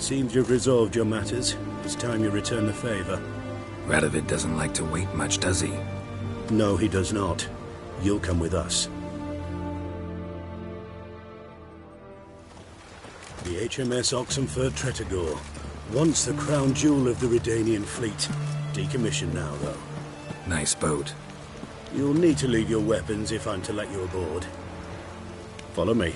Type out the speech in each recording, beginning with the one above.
Seems you've resolved your matters. It's time you return the favor. Radovid doesn't like to wait much, does he? No, he does not. You'll come with us. The HMS Oxenford Tretogor. Once the crown jewel of the Redanian fleet. Decommissioned now, though. Nice boat. You'll need to leave your weapons if I'm to let you aboard. Follow me.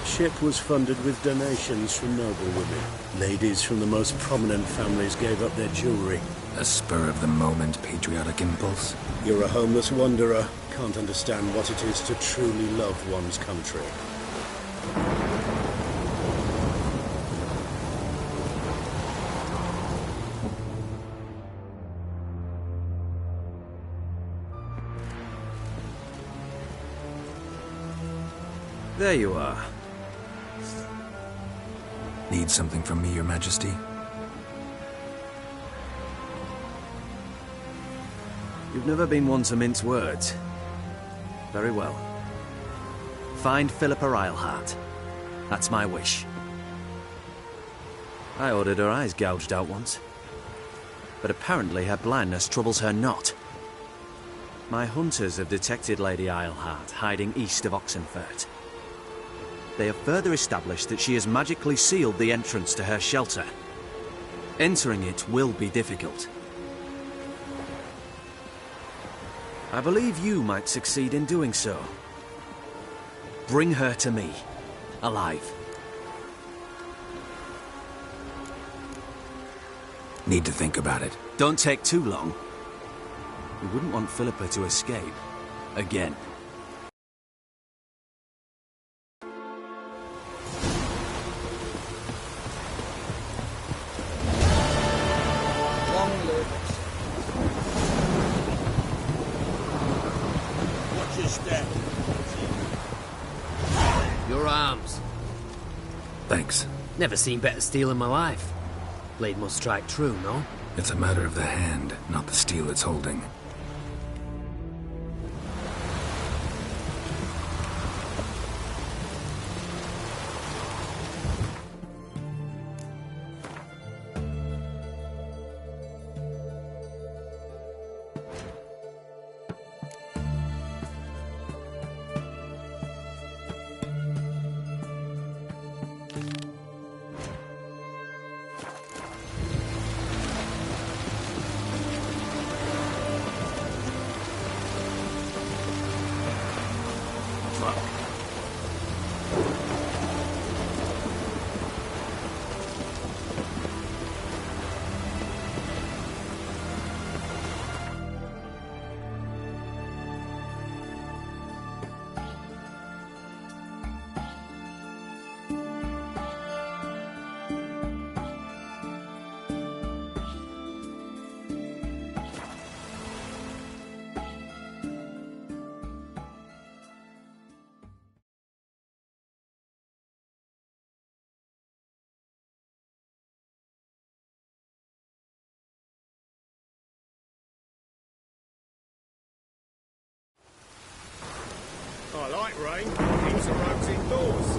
Ship was funded with donations from noblewomen. Ladies from the most prominent families gave up their jewelry. A spur-of-the-moment patriotic impulse? You're a homeless wanderer. Can't understand what it is to truly love one's country. There you are. Need something from me, Your Majesty? You've never been one to mince words. Very well. Find Philippa Eilhart. That's my wish. I ordered her eyes gouged out once. But apparently her blindness troubles her not. My hunters have detected Lady Eilhart hiding east of Oxenfurt. They have further established that she has magically sealed the entrance to her shelter. Entering it will be difficult. I believe you might succeed in doing so. Bring her to me, alive. Need to think about it. Don't take too long. We wouldn't want Philippa to escape. Again. Your arms. Thanks. Never seen better steel in my life. Blade must strike true, no? It's a matter of the hand, not the steel it's holding. I like rain. Keeps the roads indoors.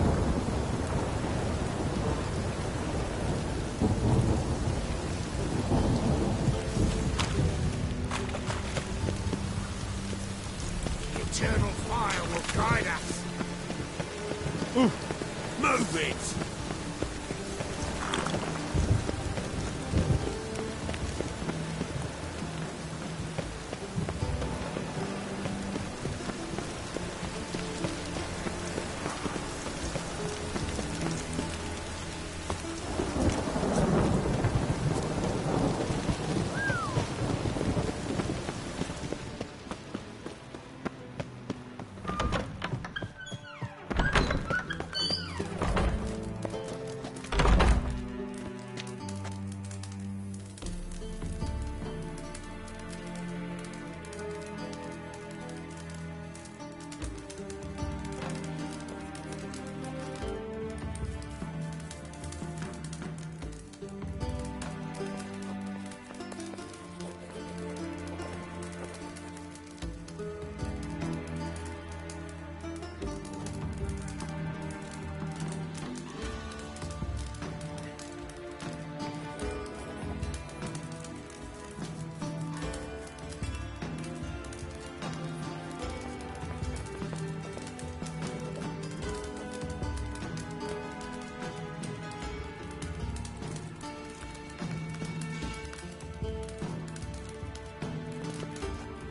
The eternal fire will guide us. Move it!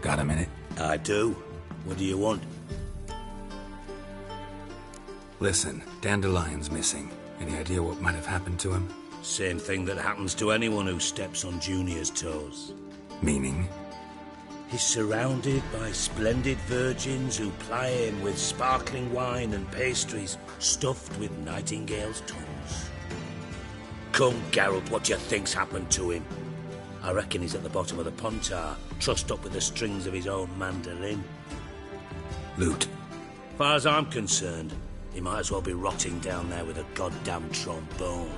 Got a minute? I do. What do you want? Listen, Dandelion's missing. Any idea what might have happened to him? Same thing that happens to anyone who steps on Junior's toes. Meaning? He's surrounded by splendid virgins who ply him with sparkling wine and pastries stuffed with nightingales' tongues. Come, Geralt, what do you think's happened to him? I reckon he's at the bottom of the Pontar, trussed up with the strings of his own mandolin. Loot. Far as I'm concerned, he might as well be rotting down there with a goddamn trombone.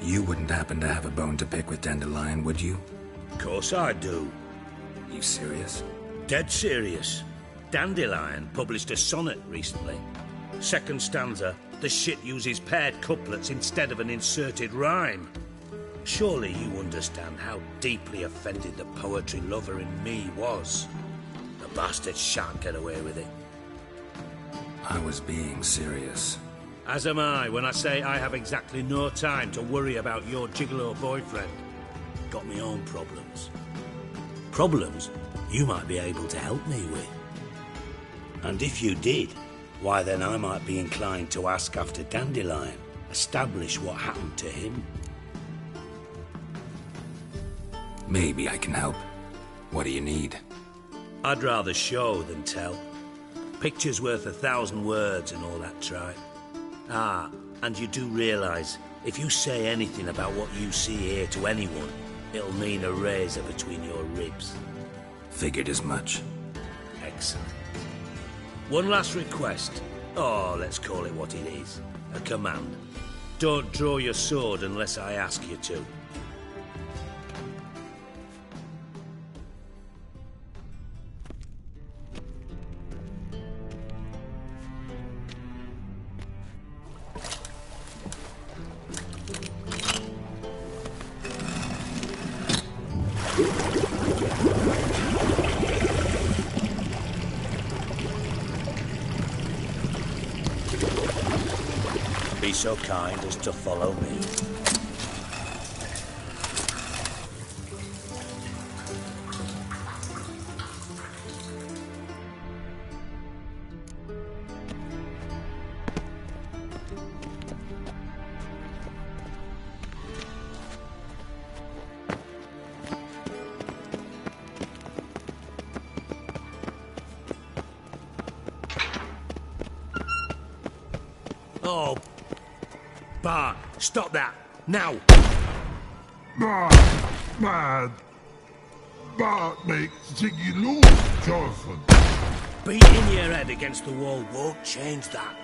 You wouldn't happen to have a bone to pick with Dandelion, would you? Of course I do. You serious? Dead serious. Dandelion published a sonnet recently. Second stanza, the shit uses paired couplets instead of an inserted rhyme. Surely you understand how deeply offended the poetry lover in me was. The bastard shan't get away with it. I was being serious. As am I when I say I have exactly no time to worry about your gigolo boyfriend. Got me own problems. Problems you might be able to help me with. And if you did, why then I might be inclined to ask after Dandelion, establish what happened to him. Maybe I can help. What do you need? I'd rather show than tell. Picture's worth 1,000 words and all that tripe. Ah, and you do realise, if you say anything about what you see here to anyone, it'll mean a razor between your ribs. Figured as much. Excellent. One last request. Oh, let's call it what it is. A command. Don't draw your sword unless I ask you to. Be so kind as to follow me. Oh, Bart, stop that, now! Bad. Bart makes Ziggy lose, Jonathan. Beating your head against the wall won't change that.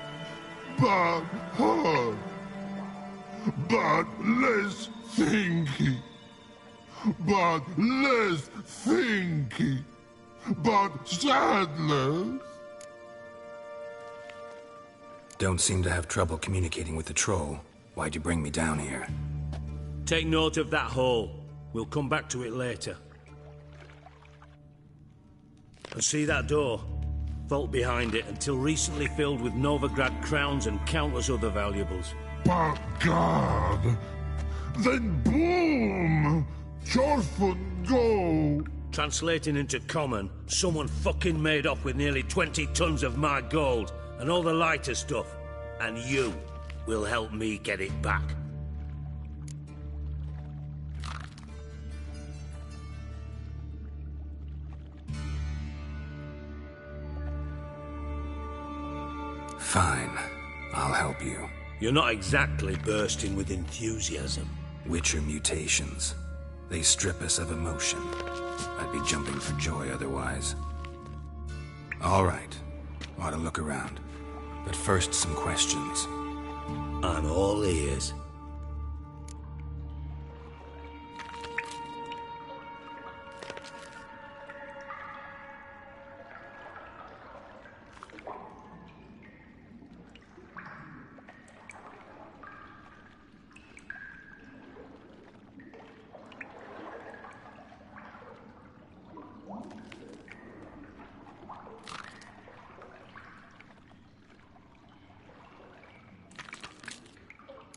Bart hard. Bart less thinky. Bart less thinky. Bart sadless. Don't seem to have trouble communicating with the troll. Why'd you bring me down here? Take note of that hole. We'll come back to it later. And see that door? Vault behind it, until recently filled with Novigrad crowns and countless other valuables. But God. Then boom! Chorford go. Translating into common, someone fucking made off with nearly 20 tons of my gold and all the lighter stuff. And you will help me get it back. Fine. I'll help you. You're not exactly bursting with enthusiasm. Witcher mutations. They strip us of emotion. I'd be jumping for joy otherwise. All right. Ought to look around. But first, some questions. I'm all ears.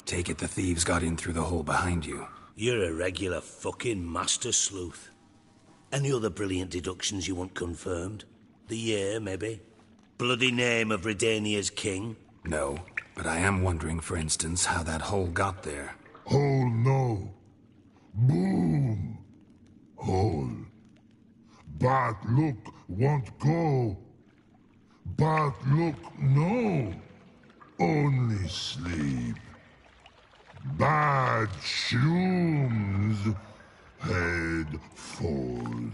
Take it the thieves got in through the hole behind you. You're a regular fucking master sleuth. Any other brilliant deductions you want confirmed? The year, maybe? Bloody name of Redania's king? No, but I am wondering, for instance, how that hole got there. Hole no. Boom. Hole. But look won't go. But look no. Only sleep. Bad shrooms. Head falls.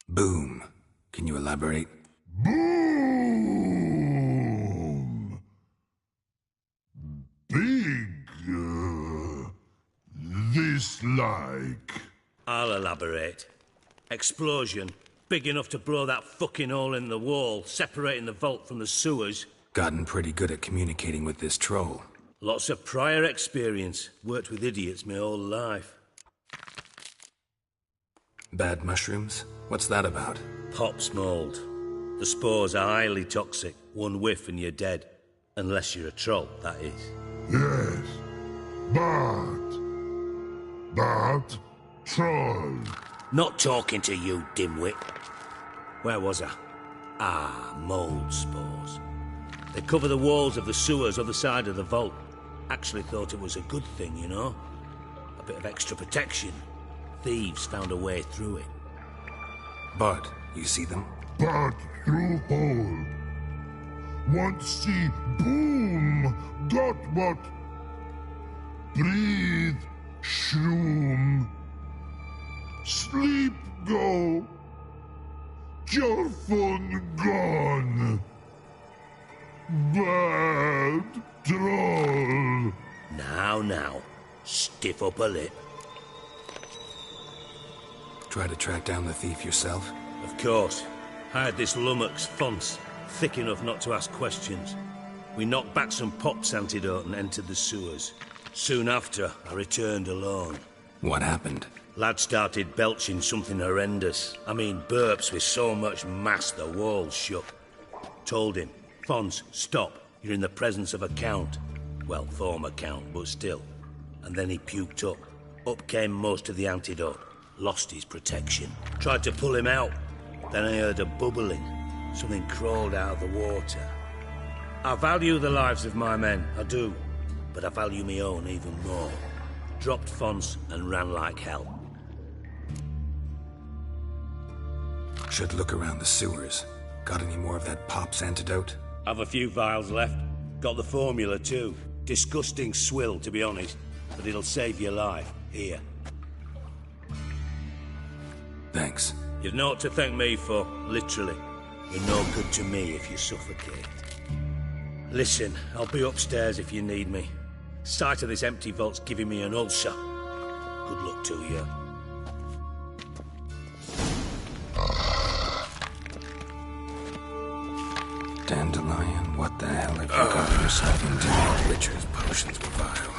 Boom. Can you elaborate? Boom! Big. This like. I'll elaborate. Explosion. Big enough to blow that fucking hole in the wall, separating the vault from the sewers. Gotten pretty good at communicating with this troll. Lots of prior experience. Worked with idiots my whole life. Bad mushrooms? What's that about? Pops mold. The spores are highly toxic. One whiff and you're dead. Unless you're a troll, that is. Yes. But. Troll. Not talking to you, dimwit. Where was I? Ah, mold spores. They cover the walls of the sewers other side of the vault. Actually thought it was a good thing, you know? A bit of extra protection. Thieves found a way through it. Bud, you see them? But through hole. Want see boom. Got what? Breathe. Shroom. Sleep go. Your phone gone. Bad troll. Now. Stiff up a lip. Try to track down the thief yourself? Of course. I had this lummox Fons, thick enough not to ask questions. We knocked back some Pop's antidote and entered the sewers. Soon after, I returned alone. What happened? Lad started belching something horrendous. I mean, burps with so much mass the walls shook. Told him, Fons, stop. You're in the presence of a count. Well, former count, but still. And then he puked up. Up came most of the antidote. Lost his protection. Tried to pull him out. Then I heard a bubbling. Something crawled out of the water. I value the lives of my men, I do. But I value my own even more. Dropped Fons and ran like hell. Should look around the sewers. Got any more of that Pop's antidote? Have a few vials left. Got the formula too. Disgusting swill, to be honest. But it'll save your life. Here. Thanks. You've naught to thank me for, literally. You're no good to me if you suffocate. Listen, I'll be upstairs if you need me. Sight of this empty vault's giving me an ulcer. Good luck to you. Dandelion, what the hell have you got yourself into? Witcher's potions were vile.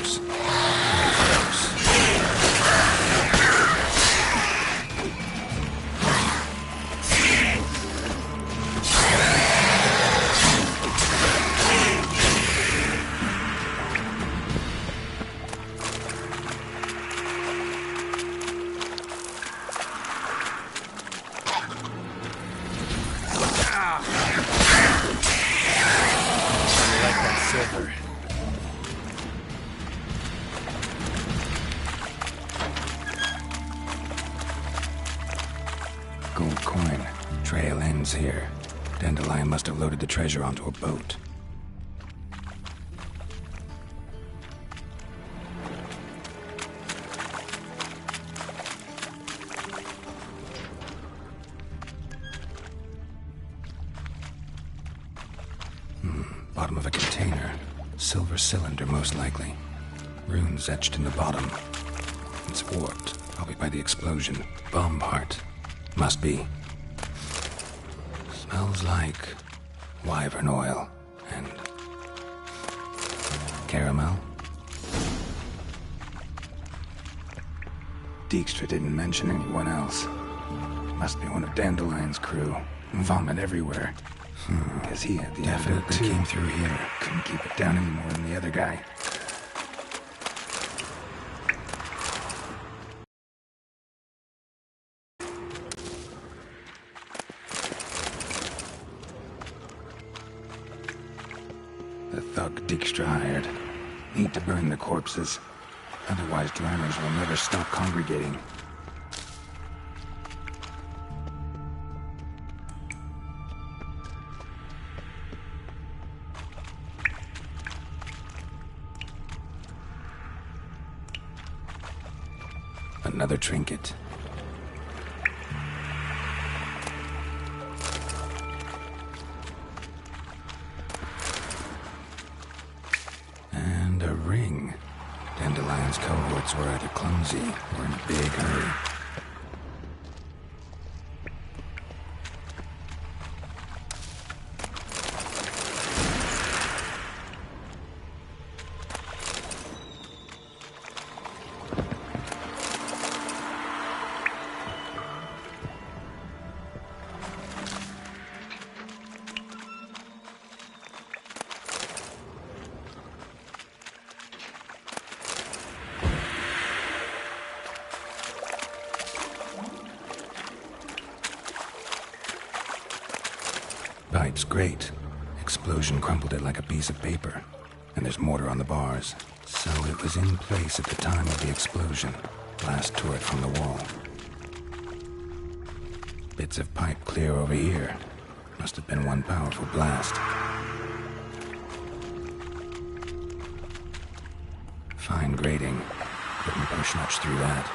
close. Very close. Gold coin. Trail ends here. Dandelion must have loaded the treasure onto a boat. Bottom of a container. Silver cylinder, most likely. Runes etched in the bottom. It's warped, probably by the explosion. Bomb part. Must be. Smells like wyvern oil and caramel. Dijkstra didn't mention anyone else. Must be one of Dandelion's crew. Vomit everywhere. Guess he had the definitely too. Came through here. Couldn't keep it down any more than the other guy. The thug Dijkstra hired. Need to burn the corpses. Otherwise, drowners will never stop congregating. Another trinket. And a ring. Dandelion's cohorts were either clumsy or in a big hurry. Pipe's great. Explosion crumpled it like a piece of paper. And there's mortar on the bars. So it was in place at the time of the explosion. Blast turret from the wall. Bits of pipe clear over here. Must have been one powerful blast. Fine grating. Couldn't push much through that.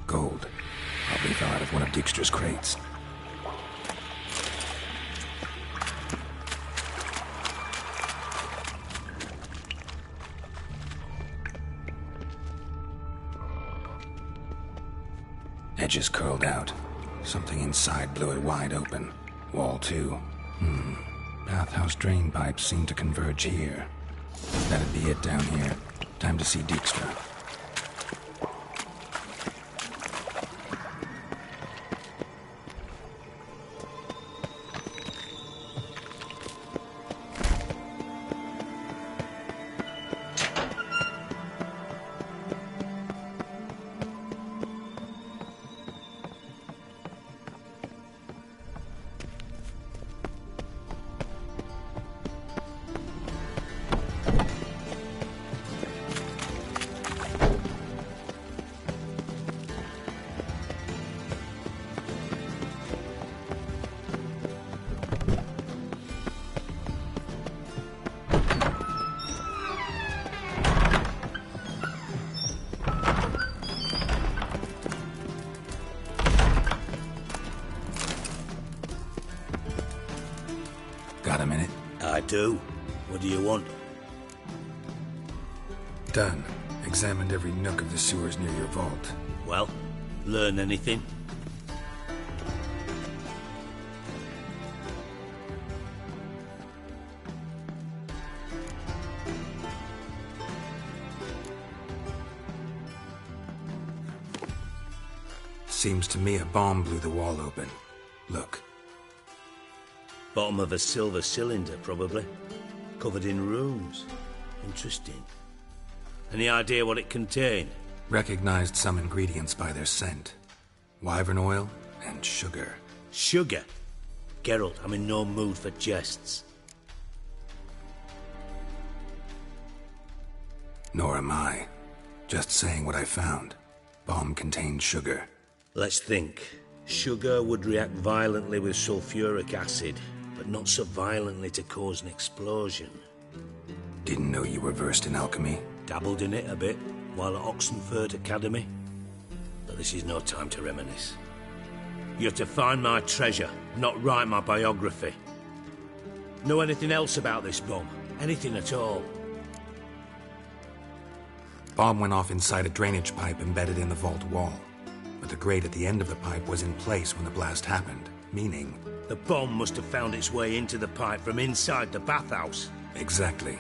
Gold. Probably fell out of one of Dijkstra's crates. Edges curled out. Something inside blew it wide open. Wall too. Bathhouse drain pipes seem to converge here. That'd be it down here. Time to see Dijkstra. Got a minute? I do. What do you want? Done. Examined every nook of the sewers near your vault. Well, learn anything? Seems to me a bomb blew the wall open. Look. Bottom of a silver cylinder, probably. Covered in runes. Interesting. Any idea what it contained? Recognized some ingredients by their scent. Wyvern oil and sugar. Sugar? Geralt, I'm in no mood for jests. Nor am I. Just saying what I found. Bomb contained sugar. Let's think. Sugar would react violently with sulfuric acid, but not so violently to cause an explosion. Didn't know you were versed in alchemy. Dabbled in it a bit while at Oxenford Academy. But this is no time to reminisce. You're to find my treasure, not write my biography. Know anything else about this bomb? Anything at all? Bomb went off inside a drainage pipe embedded in the vault wall. But the grate at the end of the pipe was in place when the blast happened, meaning... The bomb must have found its way into the pipe from inside the bathhouse. Exactly.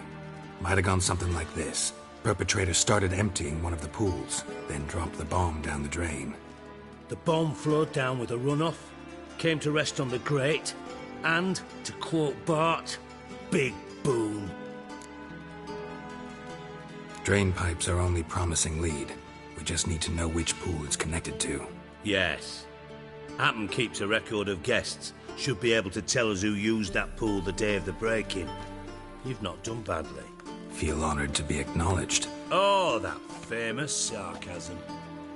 Might have gone something like this. Perpetrator started emptying one of the pools, then dropped the bomb down the drain. The bomb flowed down with a runoff, came to rest on the grate, and, to quote Bart, big boom. Drain pipes are only promising lead. We just need to know which pool it's connected to. Yes. Appen keeps a record of guests. Should be able to tell us who used that pool the day of the break-in. You've not done badly. Feel honored to be acknowledged. Oh, that famous sarcasm.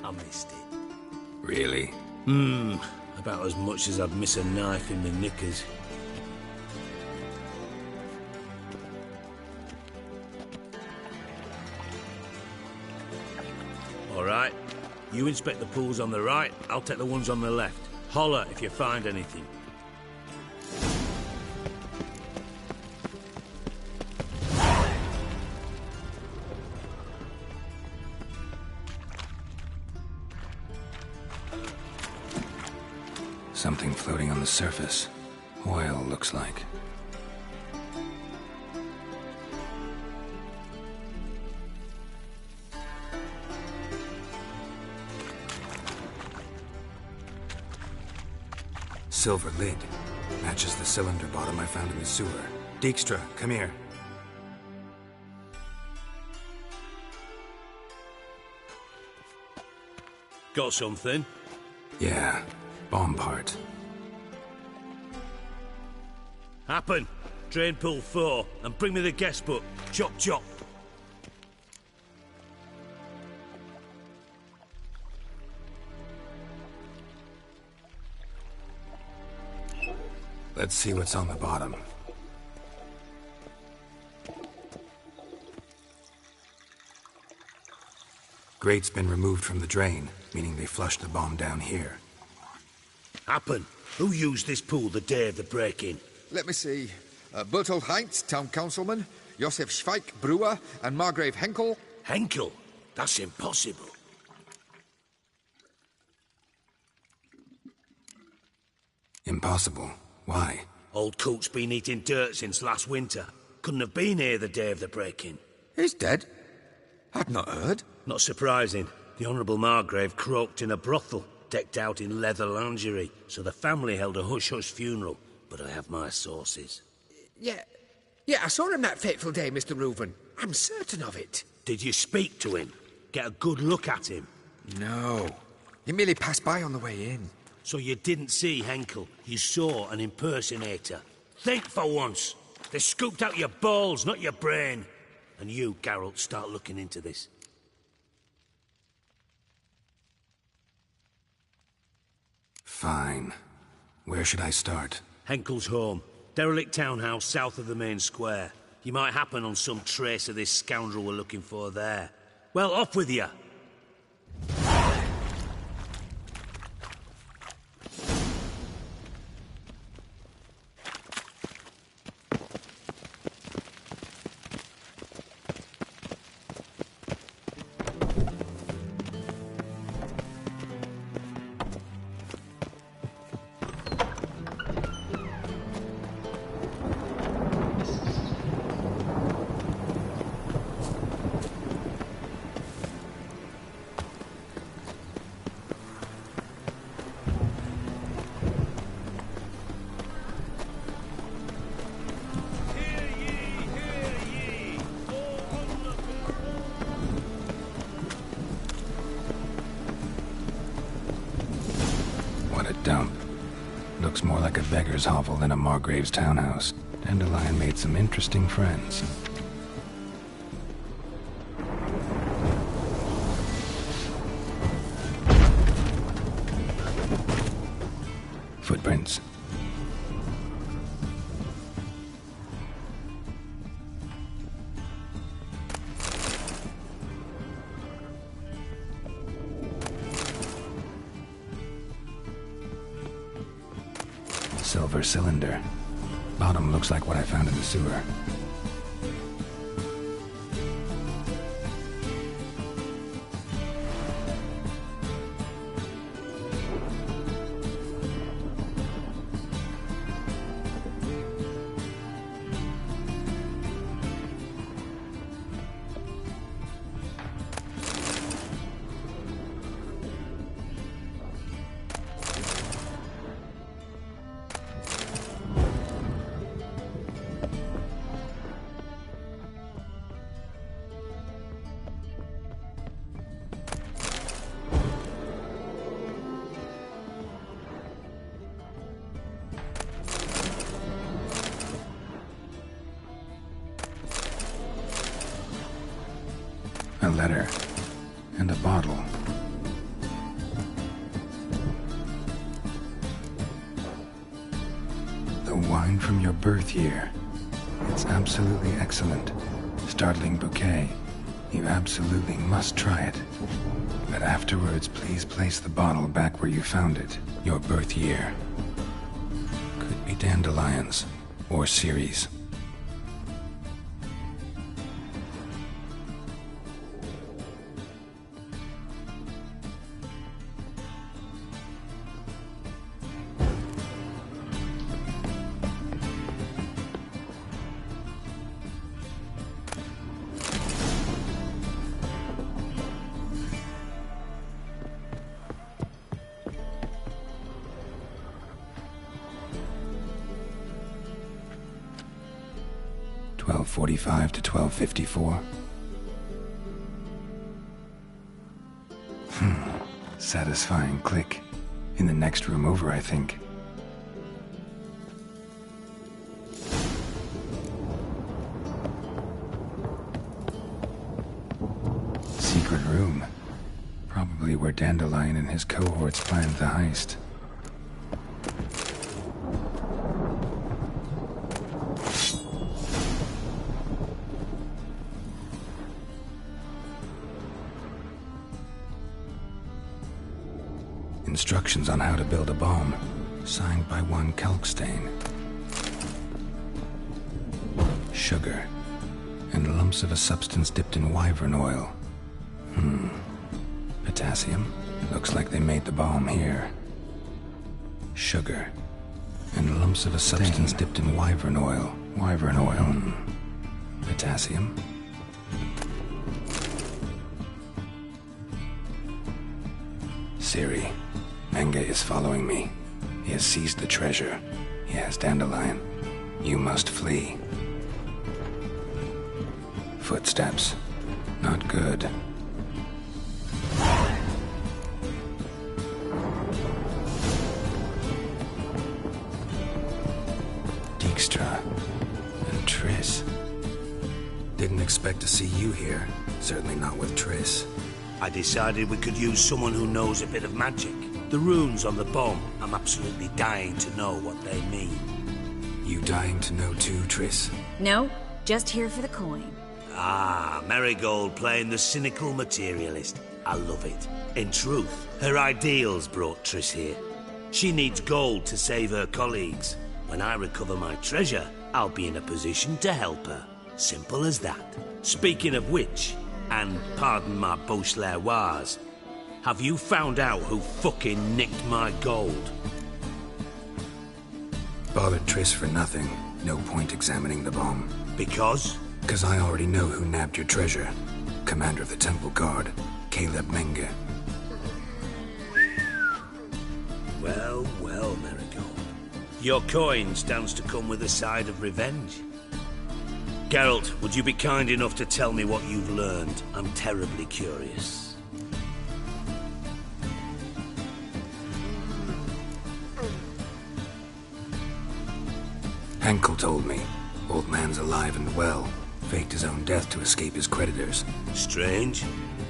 I missed it. Really? About as much as I'd miss a knife in the knickers. All right. You inspect the pools on the right, I'll take the ones on the left. Holler if you find anything. Something floating on the surface. Oil, looks like. Silver lid. Matches the cylinder bottom I found in the sewer. Dijkstra, come here. Got something? Yeah, bomb part. Happen. Drain pool 4, and bring me the guest book. Chop chop. Let's see what's on the bottom. Grate's been removed from the drain, meaning they flushed the bomb down here. Happen. Who used this pool the day of the break-in? Let me see. Bertold Heinz, town councilman, Josef Schweik, brewer, and Margrave Henkel. Henkel? That's impossible. Impossible. Why? Old Coot's been eating dirt since last winter. Couldn't have been here the day of the break-in. He's dead? I'd not heard. Not surprising. The Honourable Margrave croaked in a brothel, decked out in leather lingerie, so the family held a hush-hush funeral. But I have my sources. Yeah, I saw him that fateful day, Mr. Reuven. I'm certain of it. Did you speak to him? Get a good look at him? No. He merely passed by on the way in. So you didn't see Henkel. You saw an impersonator. Think for once. They scooped out your balls, not your brain. And you, Geralt, start looking into this. Fine. Where should I start? Henkel's home. Derelict townhouse south of the main square. You might happen on some trace of this scoundrel we're looking for there. Well, off with you. Looks more like a beggar's hovel than a Margrave's townhouse. Dandelion made some interesting friends. Footprints. Silver cylinder. Bottom looks like what I found in the sewer. A letter. And a bottle. The wine from your birth year. It's absolutely excellent. Startling bouquet. You absolutely must try it. But afterwards, please place the bottle back where you found it. Your birth year. Could be dandelions. Or Ceres. .45 to 12:54. Satisfying click. In the next room over, I think. Secret room. Probably where Dandelion and his cohorts planned the heist. Instructions on how to build a bomb, signed by one Kalkstain. Sugar, and lumps of a substance dipped in wyvern oil. Potassium. Looks like they made the bomb here. Sugar, and lumps of a substance dipped in wyvern oil. Wyvern oil. Potassium. Ciri. Menge is following me. He has seized the treasure. He has Dandelion. You must flee. Footsteps. Not good. Dijkstra. And Triss. Didn't expect to see you here. Certainly not with Triss. I decided we could use someone who knows a bit of magic. The runes on the bomb, I'm absolutely dying to know what they mean. You dying to know too, Triss? No, just here for the coin. Ah, Marigold playing the cynical materialist. I love it. In truth, her ideals brought Triss here. She needs gold to save her colleagues. When I recover my treasure, I'll be in a position to help her. Simple as that. Speaking of which, and pardon my Beauclervois, have you found out who fucking nicked my gold? Bothered Triss for nothing. No point examining the bomb. Because? Because I already know who nabbed your treasure. Commander of the Temple Guard, Caleb Menge. Well, well, Marigold. Your coin stands to come with a side of revenge. Geralt, would you be kind enough to tell me what you've learned? I'm terribly curious. Henkel told me. Old man's alive and well. Faked his own death to escape his creditors. Strange.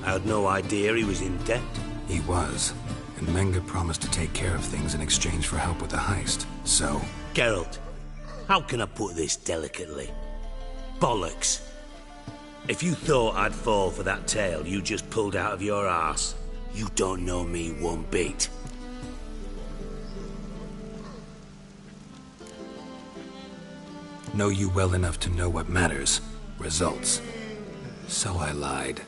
I had no idea he was in debt. He was. And Menge promised to take care of things in exchange for help with the heist. So... Geralt, how can I put this delicately? Bollocks. If you thought I'd fall for that tale you just pulled out of your arse, you don't know me one bit. Know you well enough to know what matters. Results. So I lied.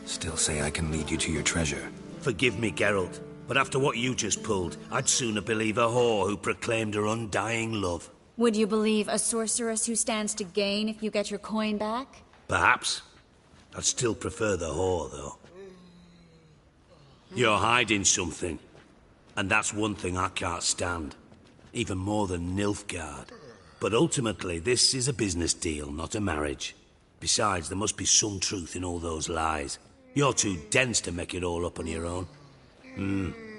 Still say I can lead you to your treasure. Forgive me, Geralt, but after what you just pulled, I'd sooner believe a whore who proclaimed her undying love. Would you believe a sorceress who stands to gain if you get your coin back? Perhaps. I'd still prefer the whore, though. You're hiding something, and that's one thing I can't stand. Even more than Nilfgaard. But ultimately, this is a business deal, not a marriage. Besides, there must be some truth in all those lies. You're too dense to make it all up on your own.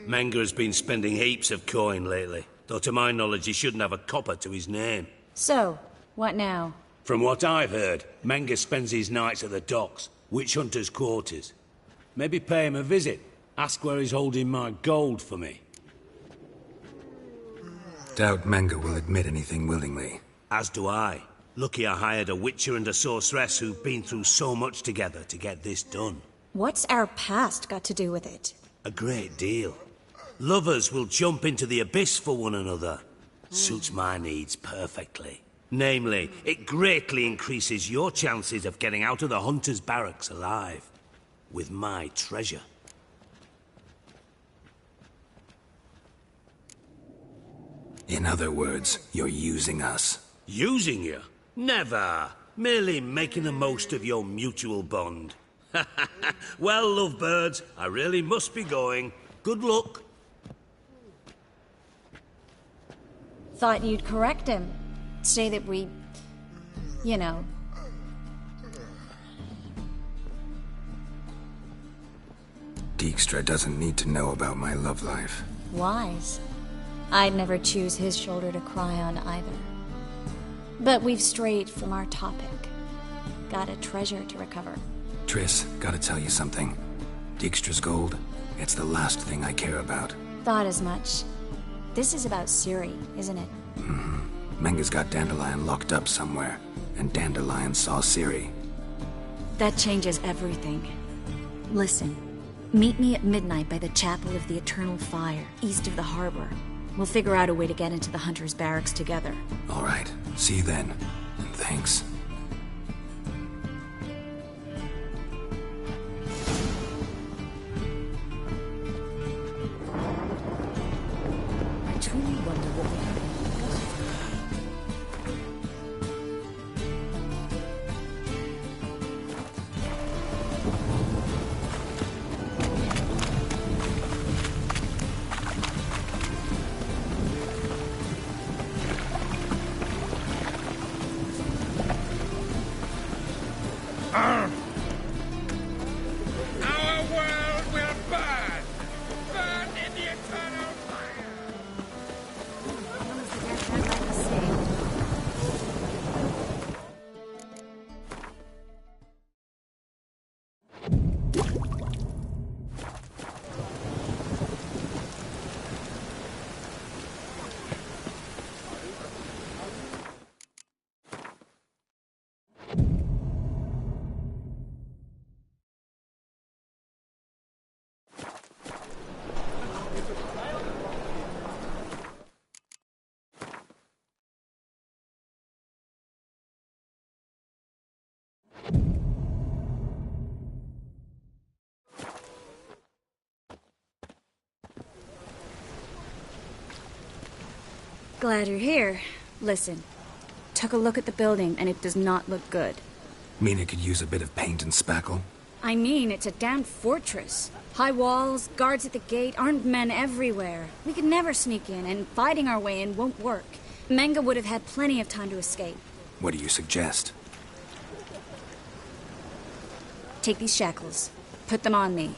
Menge has been spending heaps of coin lately, though to my knowledge he shouldn't have a copper to his name. So, what now? From what I've heard, Menge spends his nights at the docks, witch hunters' quarters. Maybe pay him a visit. Ask where he's holding my gold for me. Doubt Menge will admit anything willingly. As do I. Lucky I hired a witcher and a sorceress who've been through so much together to get this done. What's our past got to do with it? A great deal. Lovers will jump into the abyss for one another. Suits my needs perfectly. Namely, it greatly increases your chances of getting out of the hunter's barracks alive. With my treasure. In other words, you're using us. Using you? Never. Merely making the most of your mutual bond. Well, lovebirds, I really must be going. Good luck. Thought you'd correct him. Say that we... you know... Dijkstra doesn't need to know about my love life. wise. I'd never choose his shoulder to cry on either. But we've strayed from our topic. Got a treasure to recover. Triss, gotta tell you something. Dijkstra's gold, it's the last thing I care about. Thought as much. This is about Ciri, isn't it? Mm-hmm. Menge's got Dandelion locked up somewhere, and Dandelion saw Ciri. That changes everything. Listen, meet me at midnight by the Chapel of the Eternal Fire, east of the harbor. We'll figure out a way to get into the Hunter's barracks together. All right, see you then, and thanks. I truly wonder what will happen. Our world will burn! Burn in the eternal fire! Glad you're here. Listen, took a look at the building and it does not look good. Mean it could use a bit of paint and spackle? I mean, it's a damn fortress. High walls, guards at the gate, armed men everywhere. We could never sneak in, and fighting our way in won't work. Menge would have had plenty of time to escape. What do you suggest? Take these shackles. Put them on me.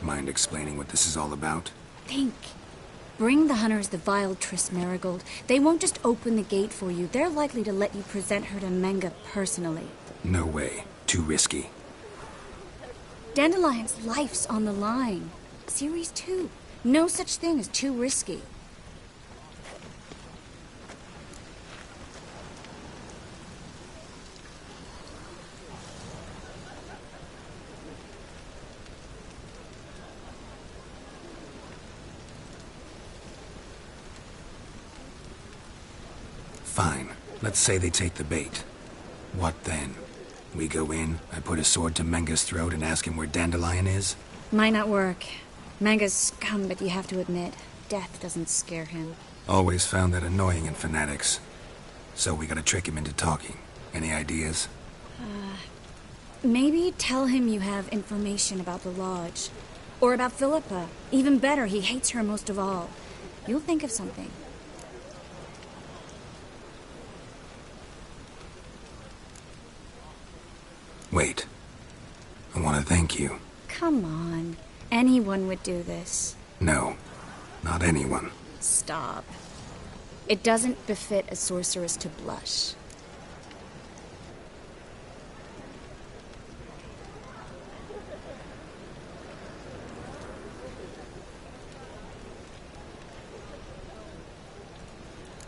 Mind explaining what this is all about? Think. Bring the hunters the vile TRISS Marigold. They won't just open the gate for you. They're likely to let you present her to Menga personally. No way. Too risky. Dandelion's life's on the line. Series 2. No such thing as too risky. Fine. Let's say they take the bait. What then? We go in, I put a sword to Menga's throat and ask him where Dandelion is? Might not work. Menga's scum, but you have to admit, death doesn't scare him. Always found that annoying in fanatics. So we gotta trick him into talking. Any ideas? Maybe tell him you have information about the Lodge. Or about Philippa. Even better, he hates her most of all. You'll think of something. Wait. I want to thank you. Come on. Anyone would do this. No. Not anyone. Stop. It doesn't befit a sorceress to blush.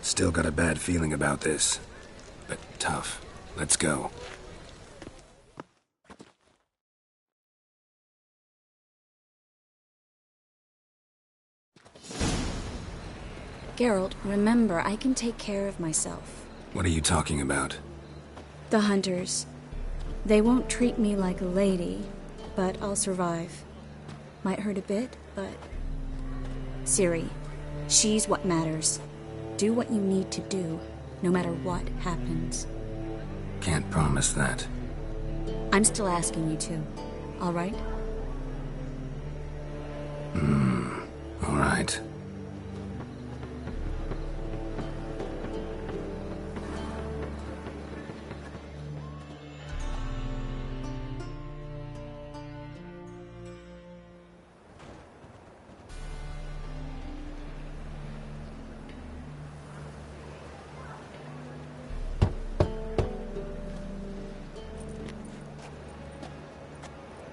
Still got a bad feeling about this. But tough. Let's go. Geralt, remember, I can take care of myself. What are you talking about? The hunters. They won't treat me like a lady, but I'll survive. Might hurt a bit, but... Ciri, she's what matters. Do what you need to do, no matter what happens. Can't promise that. I'm still asking you to, all right? All right.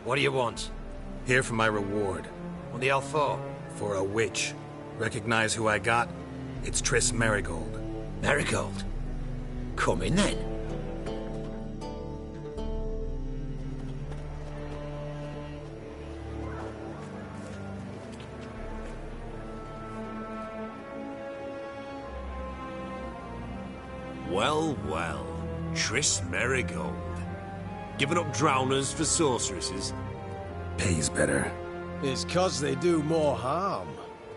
What do you want? Here for my reward. What the hell for? For a witch. Recognize who I got? It's TRISS Marigold. Marigold? Come in then. Well, well. TRISS Marigold. Giving up drowners for sorceresses? Pays better. It's 'cause they do more harm.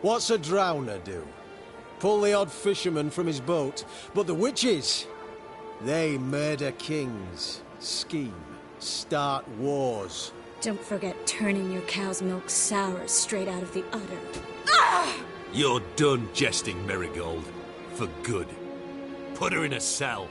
What's a drowner do? Pull the odd fisherman from his boat. But the witches, they murder kings, scheme, start wars. Don't forget turning your cow's milk sour straight out of the udder. You're done jesting, Marigold. For good. Put her in a cell.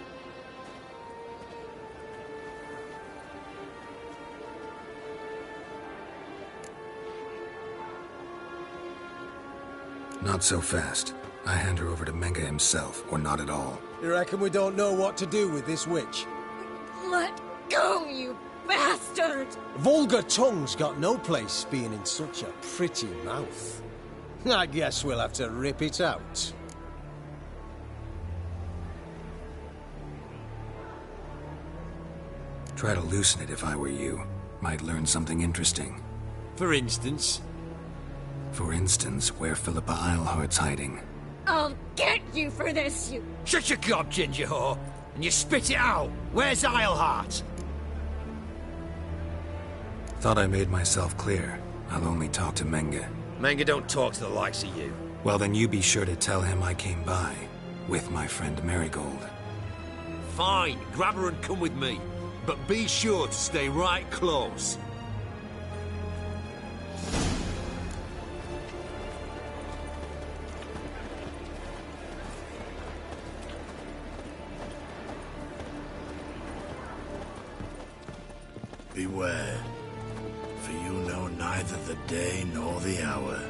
Not so fast. I hand her over to Menga himself, or not at all. You reckon we don't know what to do with this witch? Let go, you bastard! Vulgar tongue's got no place being in such a pretty mouth. I guess we'll have to rip it out. Try to loosen it if I were you. Might learn something interesting. For instance? For instance, where Philippa Eilhart's hiding. I'll get you for this, you... Shut your gob, ginger whore, and you spit it out. Where's Eilhart? Thought I made myself clear. I'll only talk to Menga. Menga don't talk to the likes of you. Well, then you be sure to tell him I came by. With my friend Marigold. Fine, grab her and come with me. But be sure to stay right close. Beware. for you know neither the day nor the hour.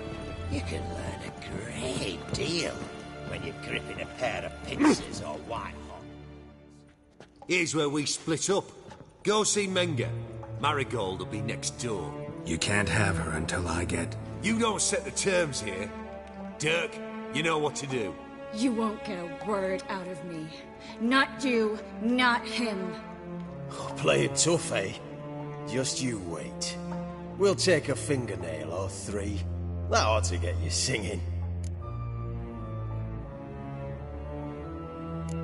You can learn a great deal when you're gripping a pair of pincers or white hot. Here's where we split up. Go see Menga. Marigold will be next door. You can't have her until I get... You don't set the terms here. Dirk, you know what to do. You won't get a word out of me. Not you, not him. Oh, play it tough, eh? Just you wait. We'll take a fingernail or three. That ought to get you singing.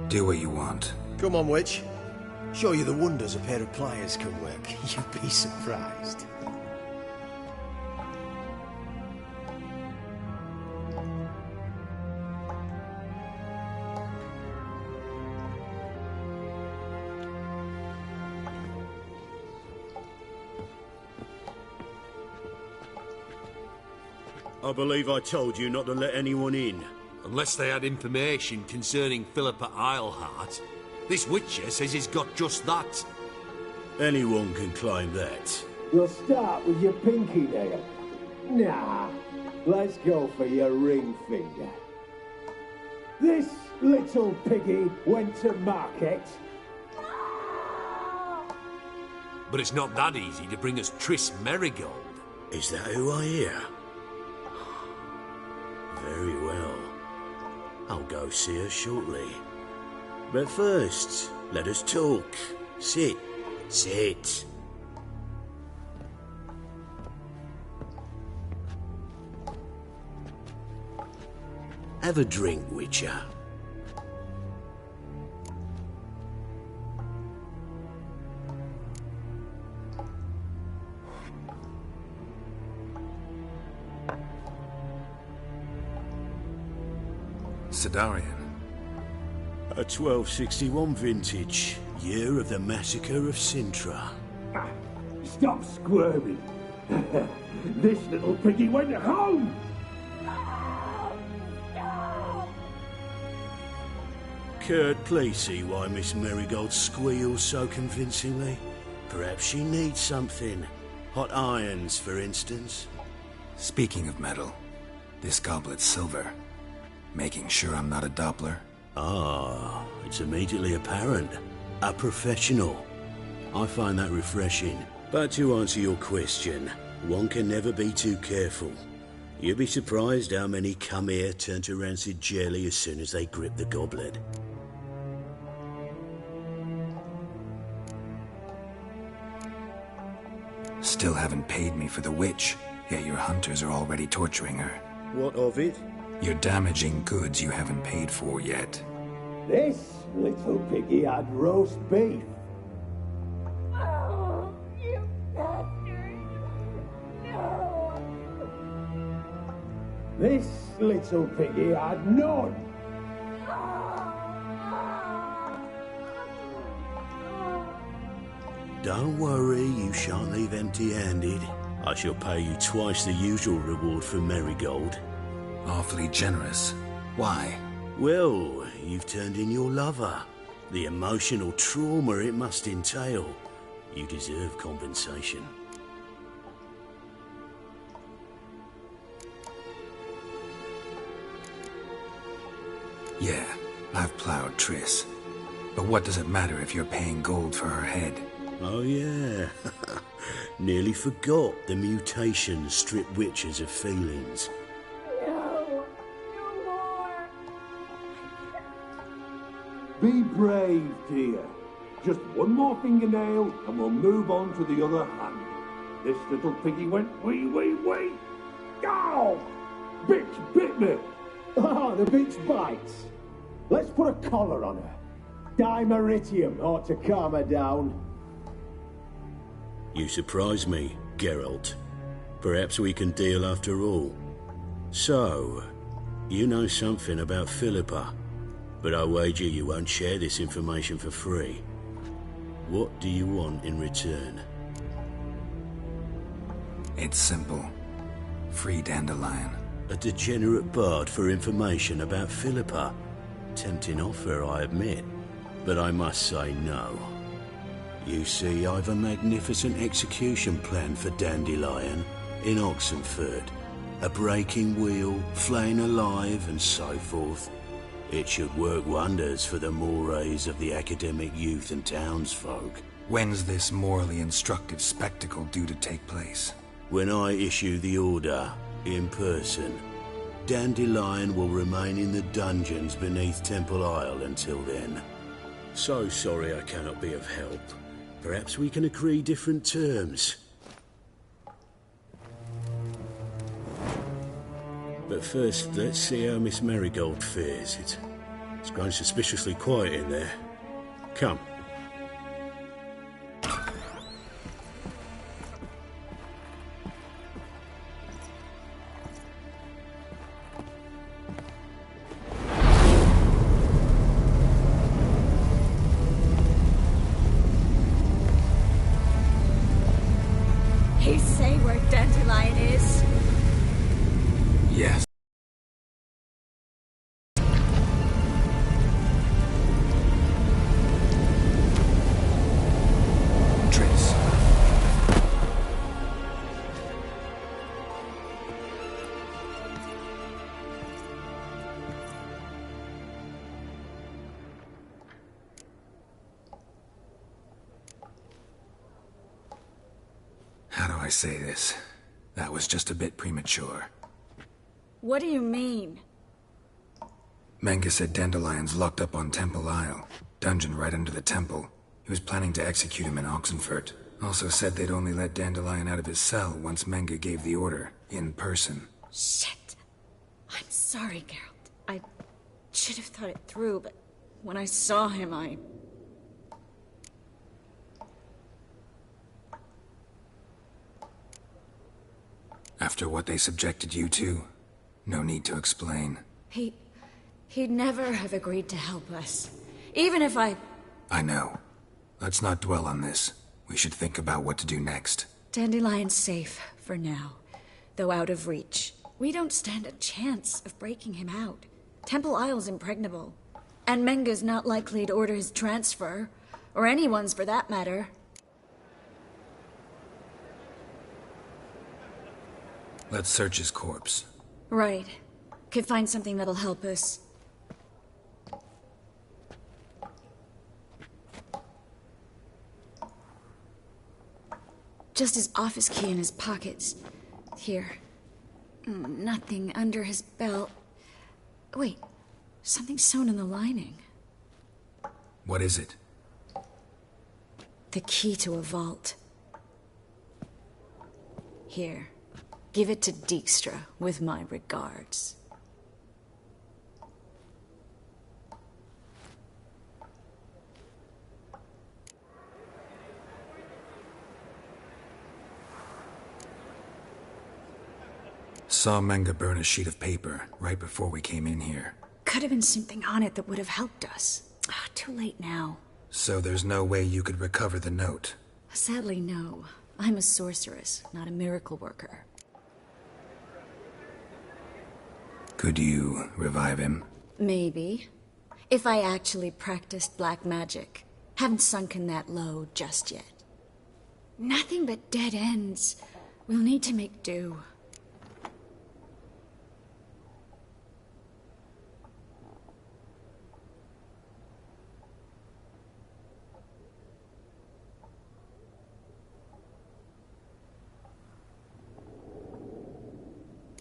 Do what you want. Come on, witch. Show you the wonders a pair of pliers can work. You'd be surprised. I believe I told you not to let anyone in. Unless they had information concerning Philippa Eilhart. This Witcher says he's got just that. Anyone can claim that. You'll start with your pinky nail. Nah, let's go for your ring finger. This little piggy went to market. But it's not that easy to bring us TRISS Marigold. Is that who I hear? Very well. I'll go see her shortly. But first, let us talk. Sit. Sit. Have a drink, Witcher. Sidarian. A 1261 vintage, year of the massacre of Sintra. Stop squirming. This little piggy went home. Kurt, please see why Miss Marigold squeals so convincingly. Perhaps she needs something. Hot irons, for instance. Speaking of metal, this goblet's silver. Making sure I'm not a Doppler. Ah, it's immediately apparent. A professional. I find that refreshing. But to answer your question, one can never be too careful. You'd be surprised how many come here turn to rancid jelly as soon as they grip the goblet. Still haven't paid me for the witch, yet your hunters are already torturing her. What of it? You're damaging goods you haven't paid for yet. This little piggy had roast beef. Oh, you bastard! No! This little piggy had none. Don't worry, you shan't leave empty-handed. I shall pay you twice the usual reward for Marigold. Awfully generous. Why? Well, you've turned in your lover. The emotional trauma it must entail. You deserve compensation. Yeah, I've plowed Triss. But what does it matter if you're paying gold for her head? Oh yeah. Nearly forgot the mutations strip witches of feelings. No! No more! Be brave, dear. Just one more fingernail and we'll move on to the other hand. This little piggy went wee. Ow! Bitch bit me! Ah, the bitch bites. Let's put a collar on her. Dimeritium ought to calm her down. You surprise me, Geralt. Perhaps we can deal after all. So, you know something about Philippa, but I wager you won't share this information for free. What do you want in return? It's simple. Free dandelion. A degenerate bard for information about Philippa. Tempting offer, I admit, but I must say no. You see, I've a magnificent execution plan for Dandelion in Oxenford. A breaking wheel, flaying alive, and so forth. It should work wonders for the mores of the academic youth and townsfolk. When's this morally instructive spectacle due to take place? When I issue the order, in person. Dandelion will remain in the dungeons beneath Temple Isle until then. So sorry I cannot be of help. Perhaps we can agree different terms. But first, let's see how Miss Marigold fares. It's grown suspiciously quiet in there. Come. He say where Dandelion is? Yes. TRISS. How do I say this? That was just a bit premature. What do you mean? Menge said Dandelion's locked up on Temple Isle. Dungeon right under the temple. He was planning to execute him in Oxenfurt. Also said they'd only let Dandelion out of his cell once Menge gave the order, in person. Shit. I'm sorry, Geralt. I should have thought it through, but when I saw him, After what they subjected you to, no need to explain. He'd never have agreed to help us. Even if I know. Let's not dwell on this. We should think about what to do next. Dandelion's safe for now, though out of reach. We don't stand a chance of breaking him out. Temple Isle's impregnable. And Menge's not likely to order his transfer. Or anyone's for that matter. Let's search his corpse. Right. Could find something that'll help us. Just his office key in his pockets. Here. Nothing under his belt. Wait. Something sewn in the lining. What is it? The key to a vault. Here. Give it to Dijkstra with my regards. Saw Menge burn a sheet of paper right before we came in here. Could have been something on it that would have helped us. Too late now. So there's no way you could recover the note? Sadly, no. I'm a sorceress, not a miracle worker. Could you revive him? Maybe. If I actually practiced black magic. Haven't sunken that low just yet. Nothing but dead ends. We'll need to make do.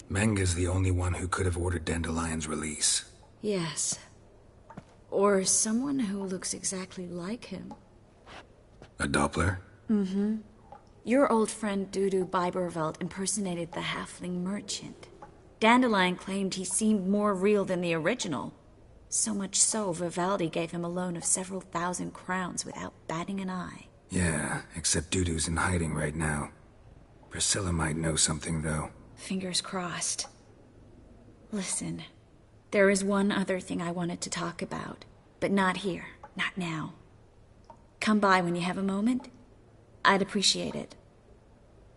Menge's the only one who could have ordered Dandelion's release. Yes. Or someone who looks exactly like him. A Doppler? Mm-hmm. Your old friend Dudu Biberveld impersonated the halfling merchant. Dandelion claimed he seemed more real than the original. So much so, Vivaldi gave him a loan of several thousand crowns without batting an eye. Yeah, except Dudu's in hiding right now. Priscilla might know something, though. Fingers crossed. Listen, there is one other thing I wanted to talk about, but not here, not now. Come by when you have a moment. I'd appreciate it.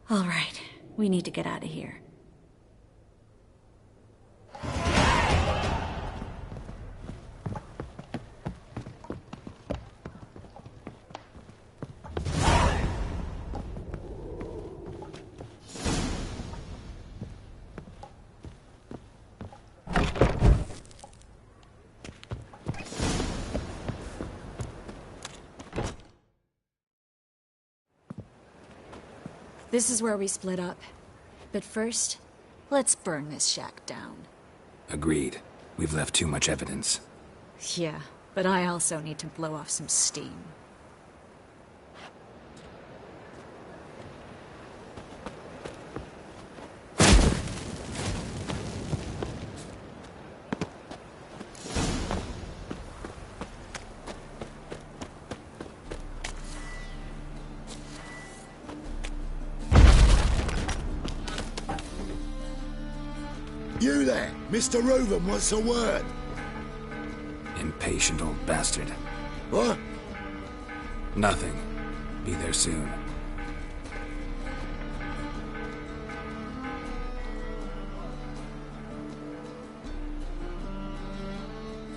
All right, we need to get out of here. This is where we split up. But first, let's burn this shack down. Agreed. We've left too much evidence. Yeah, but I also need to blow off some steam. You there, Mr. Reuven wants a word. Impatient old bastard. What? Nothing. Be there soon.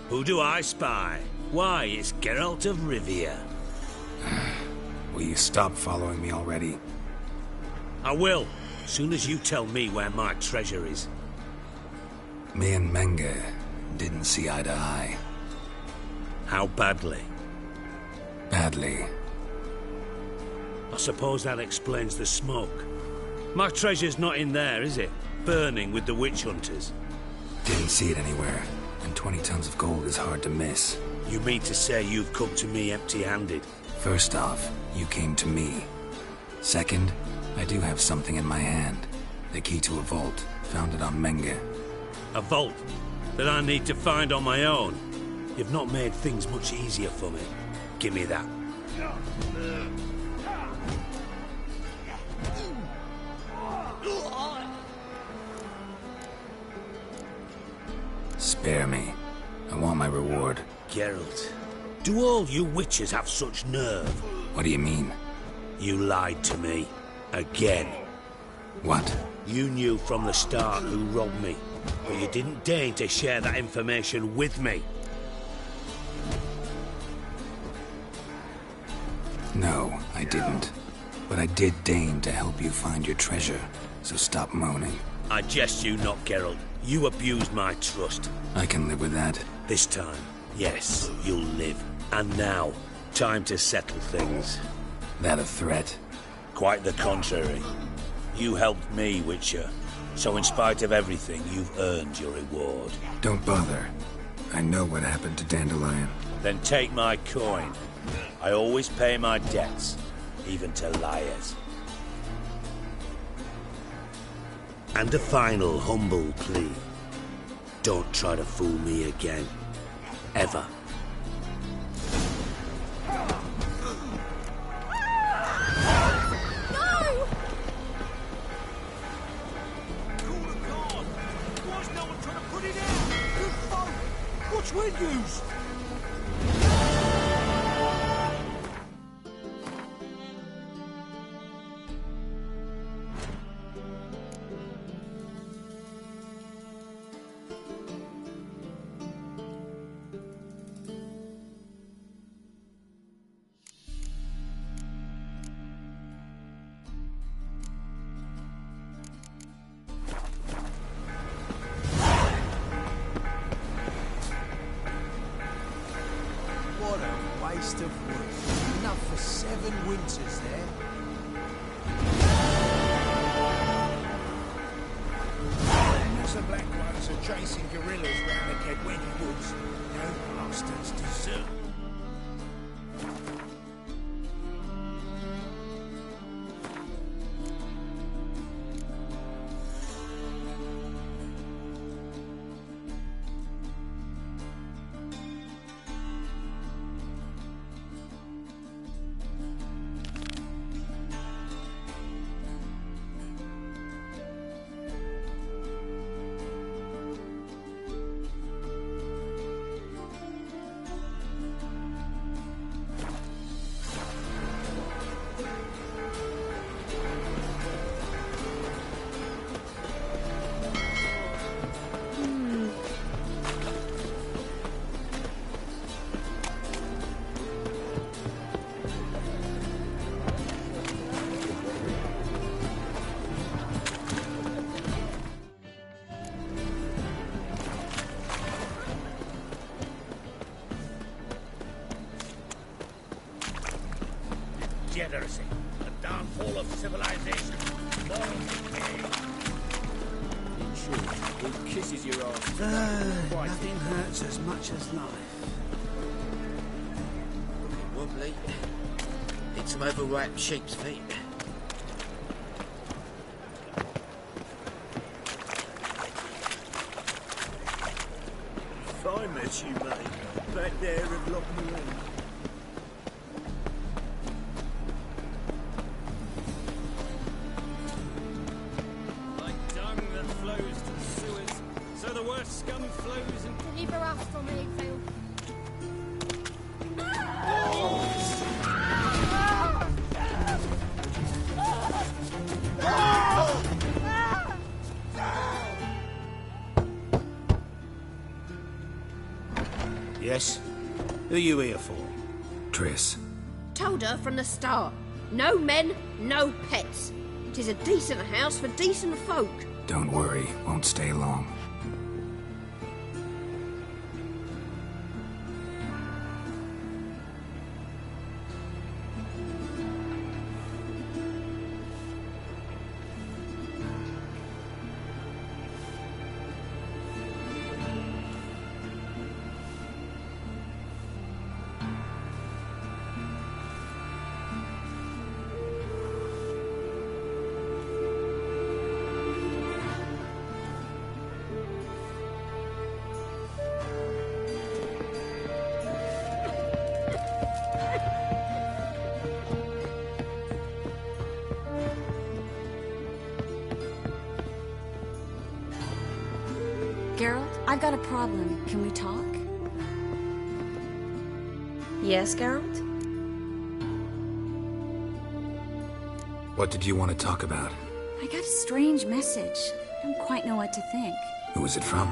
Who do I spy? Why, it's Geralt of Rivia. Will you stop following me already? I will, soon as you tell me where my treasure is. Me and Menge didn't see eye to eye. How badly? Badly. I suppose that explains the smoke. My treasure's not in there, is it? Burning with the witch hunters. Didn't see it anywhere, and 20 tons of gold is hard to miss. You mean to say you've come to me empty-handed? First off, you came to me. Second, I do have something in my hand. The key to a vault, found it on Menge. A vault that I need to find on my own. You've not made things much easier for me. Give me that. Spare me. I want my reward. Geralt, do all you witches have such nerve? What do you mean? You lied to me. Again. What? You knew from the start who robbed me, but you didn't deign to share that information with me. No, I didn't. But I did deign to help you find your treasure, so stop moaning. I jest you not, Geralt. You abused my trust. I can live with that. This time, yes, you'll live. And now, time to settle things. That a threat? Quite the contrary. You helped me, Witcher. So in spite of everything, you've earned your reward. Don't bother. I know what happened to Dandelion. Then take my coin. I always pay my debts, even to liars. And a final humble plea. Don't try to fool me again. Ever. What's with yous? What a waste of wood. Enough for 7 winters there. Unless the Black Ones are chasing gorillas round the Kedweni woods, no bastards deserve. Degeneracy, the downfall of civilization. Nothing hurts as much as life. Wobbly. Need some overripe sheep's feet. If I met you, mate, back there at Loch Moon. Like dung that flows to the sewers, so the worst scum flows and... Deliver us from Eagfield. Yes? Who are you here for? Triss. Told her from the start. No men, no pets. It is a decent house for decent folk. Don't worry, won't stay long. Geralt, I've got a problem. Can we talk? Yes, Geralt? What did you want to talk about? I got a strange message. I don't quite know what to think. Who was it from?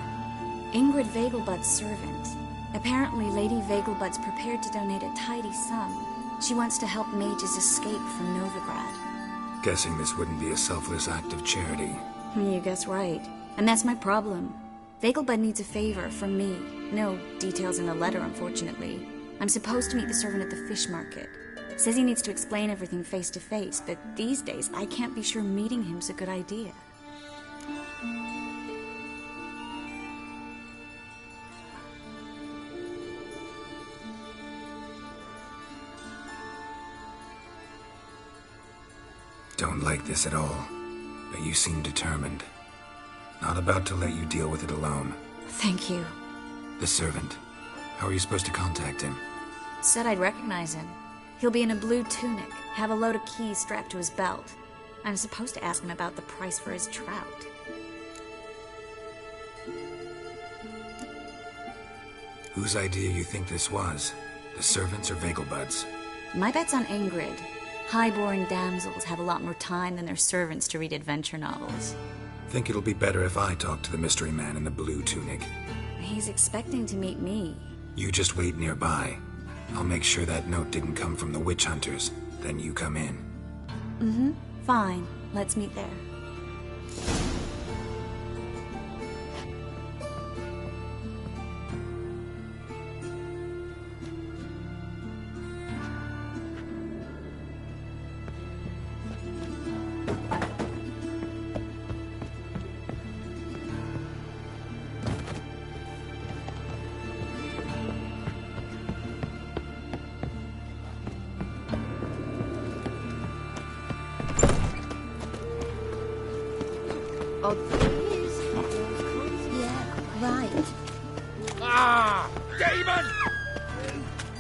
Ingrid Vegelbud's servant. Apparently, Lady Vegelbud's prepared to donate a tidy sum. She wants to help mages escape from Novigrad. Guessing this wouldn't be a selfless act of charity. You guess right. And that's my problem. Vegelbud needs a favor from me. No details in the letter, unfortunately. I'm supposed to meet the servant at the fish market. Says he needs to explain everything face to face, but these days I can't be sure meeting him's a good idea. Don't like this at all, but you seem determined. Not about to let you deal with it alone. Thank you. The servant. How are you supposed to contact him? Said I'd recognize him. He'll be in a blue tunic, have a load of keys strapped to his belt. I'm supposed to ask him about the price for his trout. Whose idea you think this was? The servants or Vegelbud's? My bet's on Ingrid. High-born damsels have a lot more time than their servants to read adventure novels. Think it'll be better if I talk to the mystery man in the blue tunic. He's expecting to meet me. You just wait nearby. I'll make sure that note didn't come from the witch hunters. Then you come in. Mm-hmm. Fine. Let's meet there. Yeah, right. Ah! Demon!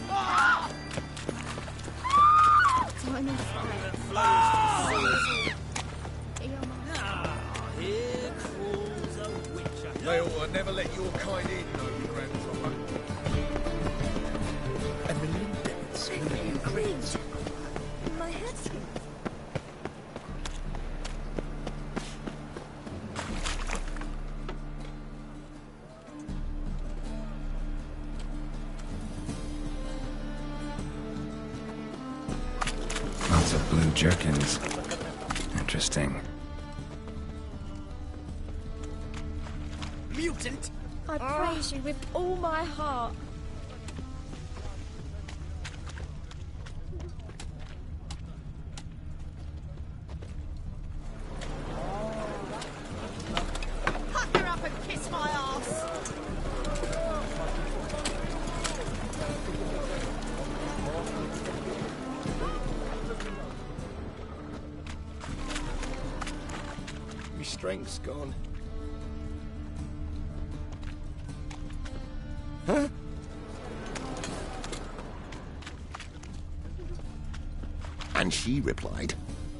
Ah! Tiny Here crawls a witch. They ought to never let your kind in, though, you grandfather. And the lindens moving crazy. My head's Lots of blue jerkins. Interesting. Mutant! I praise you with all my heart. Pucker up and kiss my ass. strength's gone. Huh? And she replied,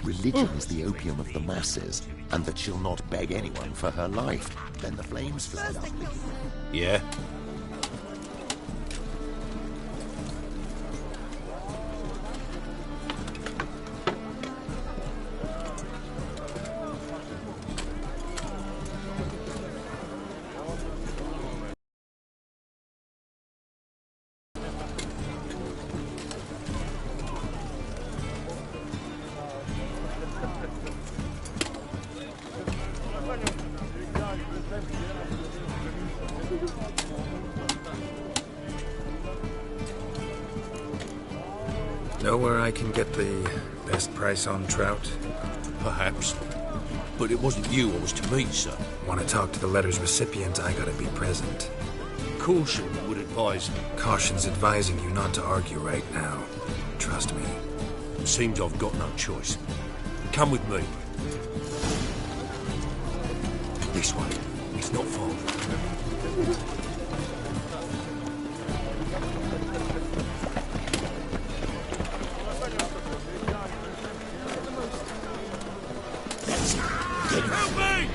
religion is the opium of the masses, and that she'll not beg anyone for her life. Then the flames flared up. Yeah? Know where I can get the best price on trout? Perhaps. But it wasn't you I was to meet, sir. Want to talk to the letter's recipient, I gotta be present. Caution would advise. Caution's advising you not to argue right now. Trust me. Seems I've got no choice. Come with me. This way. It's not far. Help me!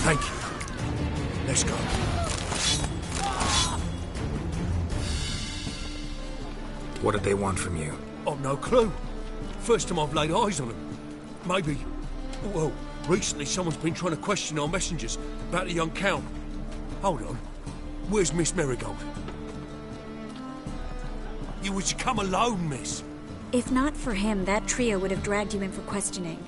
Thank you. Let's go. What did they want from you? I've no clue. First time I've laid eyes on them. Maybe... Well, recently someone's been trying to question our messengers about the young Count. Hold on. Where's Miss Marigold? You was to come alone, miss. If not for him, that trio would have dragged you in for questioning.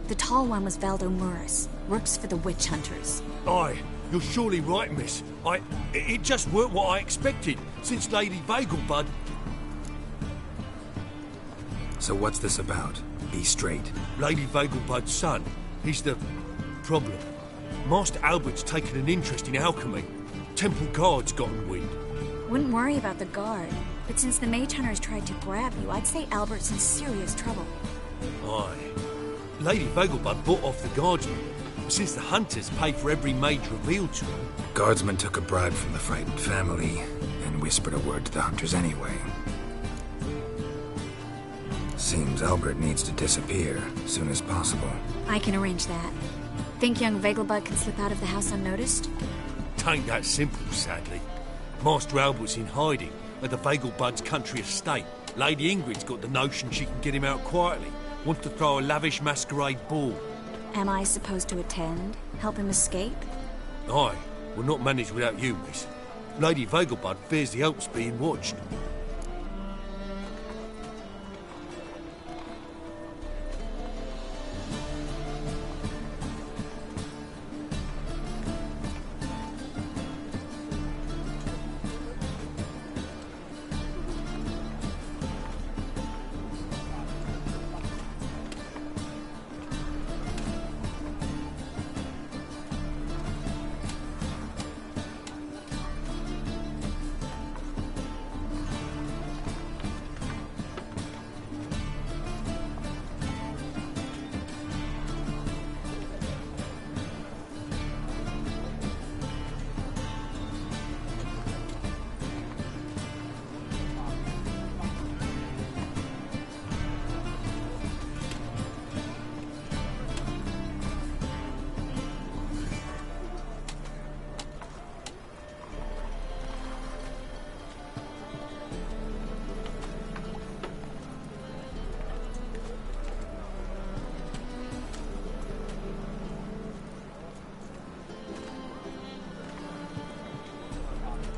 The tall one was Valdo Murris, works for the witch hunters. Aye, you're surely right, miss. It just weren't what I expected, since Lady Vagelbud... So what's this about? Be straight. Lady Vagelbud's son. He's the... problem. Master Albert's taken an interest in alchemy. Temple guards gotten wind. Wouldn't worry about the guard, but since the mage hunters tried to grab you, I'd say Albert's in serious trouble. Aye. Lady Vagelbud bought off the guardsmen, since the hunters pay for every mage revealed to them. Guardsmen took a bribe from the frightened family and whispered a word to the hunters anyway. Seems Albert needs to disappear as soon as possible. I can arrange that. Think young Vagelbud can slip out of the house unnoticed? Tain't that simple, sadly. Master Albert's in hiding at the Vagelbud's country estate. Lady Ingrid's got the notion she can get him out quietly. Wants to throw a lavish masquerade ball. Am I supposed to attend? Help him escape? Aye. We'll not manage without you, miss. Lady Vagelbud fears the Alps being watched.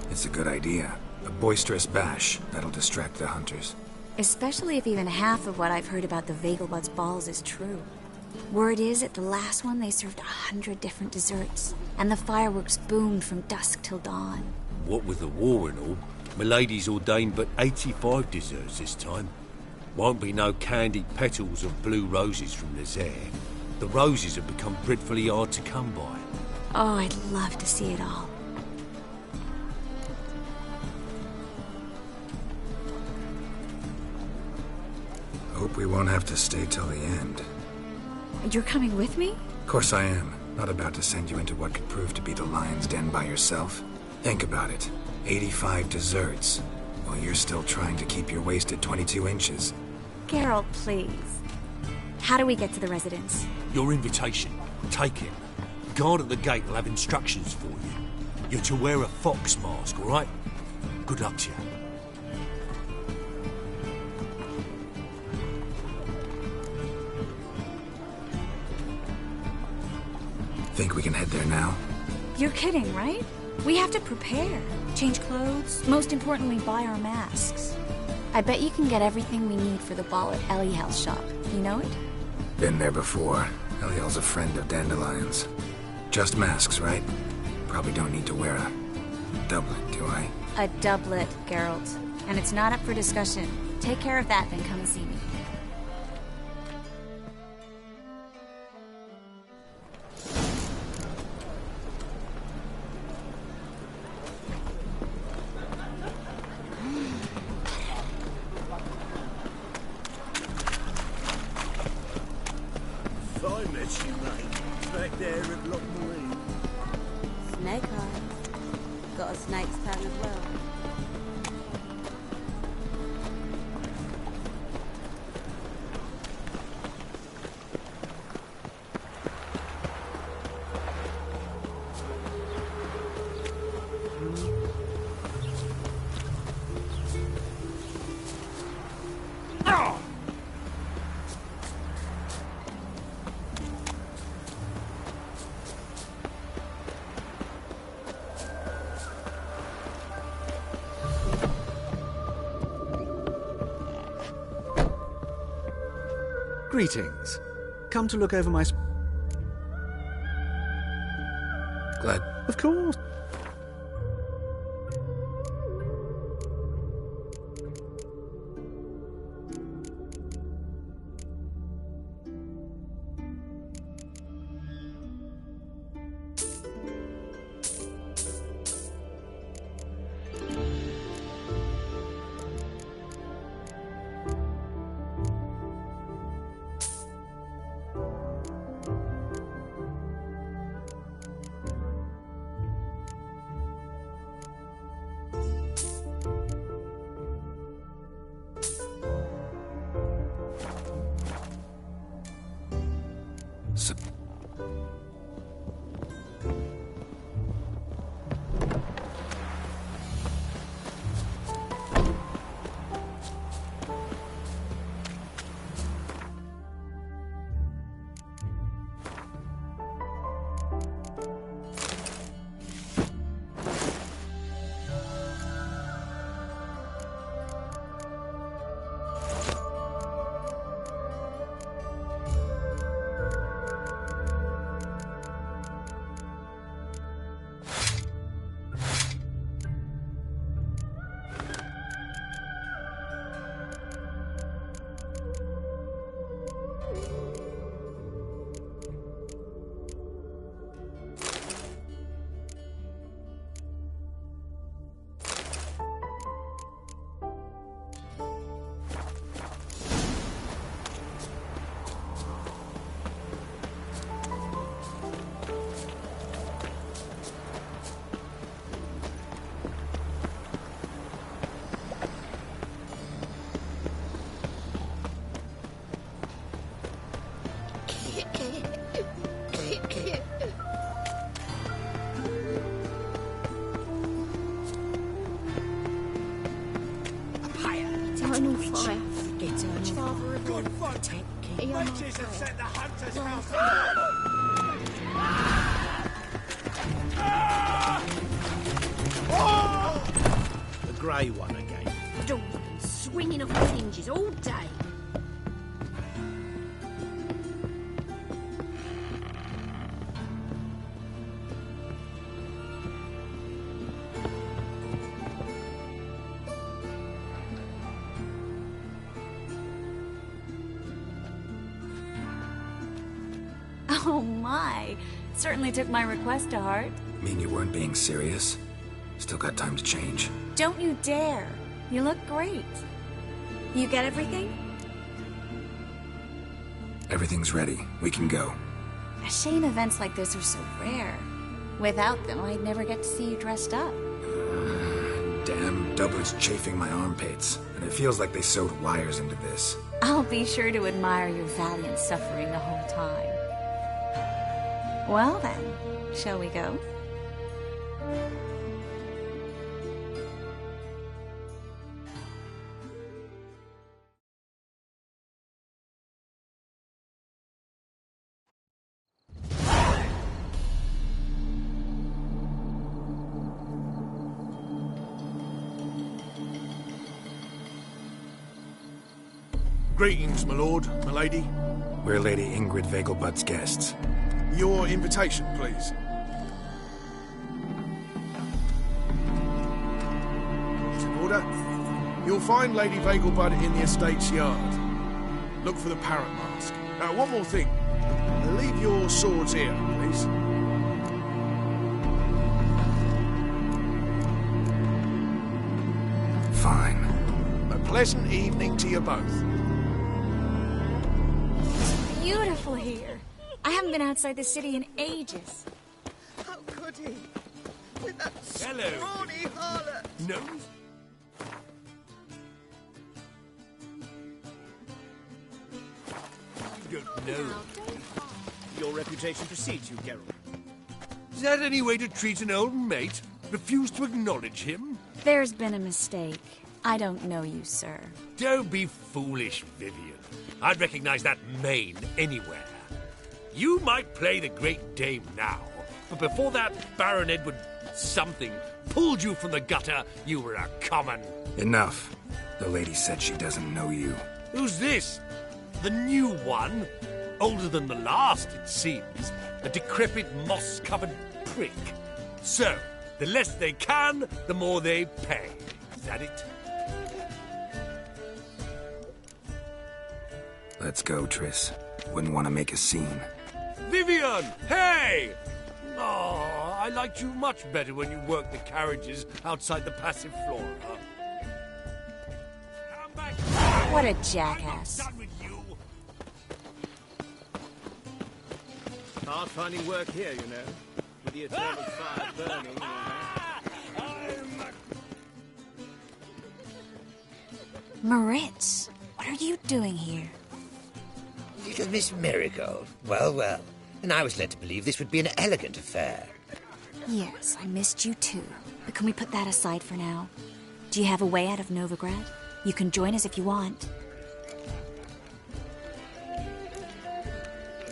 It's a good idea. A boisterous bash that'll distract the hunters. Especially if even half of what I've heard about the Vagelbud's balls is true. Word is, at the last one they served 100 different desserts, and the fireworks boomed from dusk till dawn. What with the war and all, Milady's ordained but 85 desserts this time. Won't be no candied petals of blue roses from Nazaire. The roses have become dreadfully hard to come by. Oh, I'd love to see it all. Hope we won't have to stay till the end. You're coming with me? Of course I am. Not about to send you into what could prove to be the lion's den by yourself. Think about it. 85 desserts, while you're still trying to keep your waist at 22 inches. Geralt, please. How do we get to the residence? Your invitation. Take it. The guard at the gate will have instructions for you. You're to wear a fox mask, all right? Good luck to you. Think we can head there now? You're kidding, right? We have to prepare. Change clothes. Most importantly, buy our masks. I bet you can get everything we need for the ball at Eliel's shop. You know it? Been there before. Eliel's a friend of Dandelion's. Just masks, right? Probably don't need to wear a doublet, do I? A doublet, Geralt. And it's not up for discussion. Take care of that, then come and see me. Snake eye. Got a snake's tongue as well. Greetings. Come to look over my... Glad. Of course. Eternal fire. Eternal Father of Good folk! Witches have set the hunter's house The grey one again. Door swinging off its hinges all day. Oh my. Certainly took my request to heart. Mean you weren't being serious? Still got time to change. Don't you dare. You look great. You get everything? Everything's ready. We can go. A shame events like this are so rare. Without them, I'd never get to see you dressed up. Damn doublet's chafing my armpits, and it feels like they sewed wires into this. I'll be sure to admire your valiant suffering the whole time. Well then, shall we go? Greetings, my lord, my lady. We're Lady Ingrid Vegelbud's guests. Your invitation, please. In order. You'll find Lady Vegelbud in the estate's yard. Look for the parrot mask. One more thing. Leave your swords here, please. Fine. A pleasant evening to you both. Beautiful here. I haven't been outside the city in ages. How could he? With that scrawny harlot! No? You don't know. Your reputation precedes you, Geralt. Is that any way to treat an old mate? Refuse to acknowledge him? There's been a mistake. I don't know you, sir. Don't be foolish, Vivian. I'd recognize that mane anywhere. You might play the Great Dame now, but before that Baron Edward something pulled you from the gutter, you were a common. Enough. The lady said she doesn't know you. Who's this? The new one? Older than the last, it seems. A decrepit, moss-covered prick. So, the less they can, the more they pay. Is that it? Let's go, Triss. Wouldn't want to make a scene. Vivian! Hey! Oh, I liked you much better when you worked the carriages outside the passive flora. Come back. What a jackass. I'm not done with you. Hard finding work here, you know. With the eternal fire burning. Moritz, what are you doing here? Little Miss Marigold. Well, well. And I was led to believe this would be an elegant affair. Yes, I missed you too. But can we put that aside for now? Do you have a way out of Novigrad? You can join us if you want.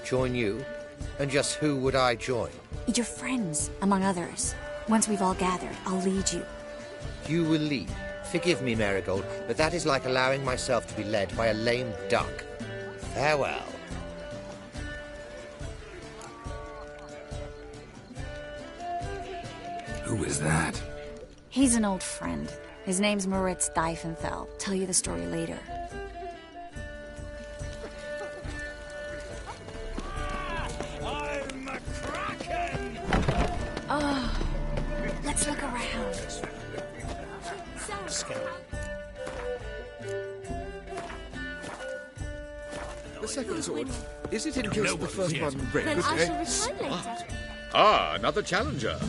Join you? And just who would I join? Your friends, among others. Once we've all gathered, I'll lead you. You will lead. Forgive me, Marigold, but that is like allowing myself to be led by a lame duck. Farewell. Who is that? He's an old friend. His name's Moritz Diefenthal. Tell you the story later. I'm a kraken! Oh, let's look around. The second sword. Is it in case the first one breaks? Then I shall return later. Ah, another challenger.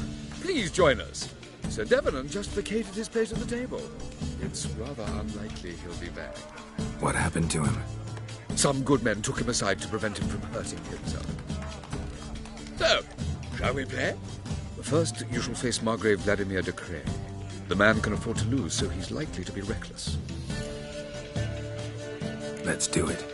Please join us. Sir Devenant just vacated his place at the table. It's rather unlikely he'll be back. What happened to him? Some good men took him aside to prevent him from hurting himself. So, shall we play? First, you shall face Margrave Vladimir de Cray. The man can afford to lose, so he's likely to be reckless. Let's do it.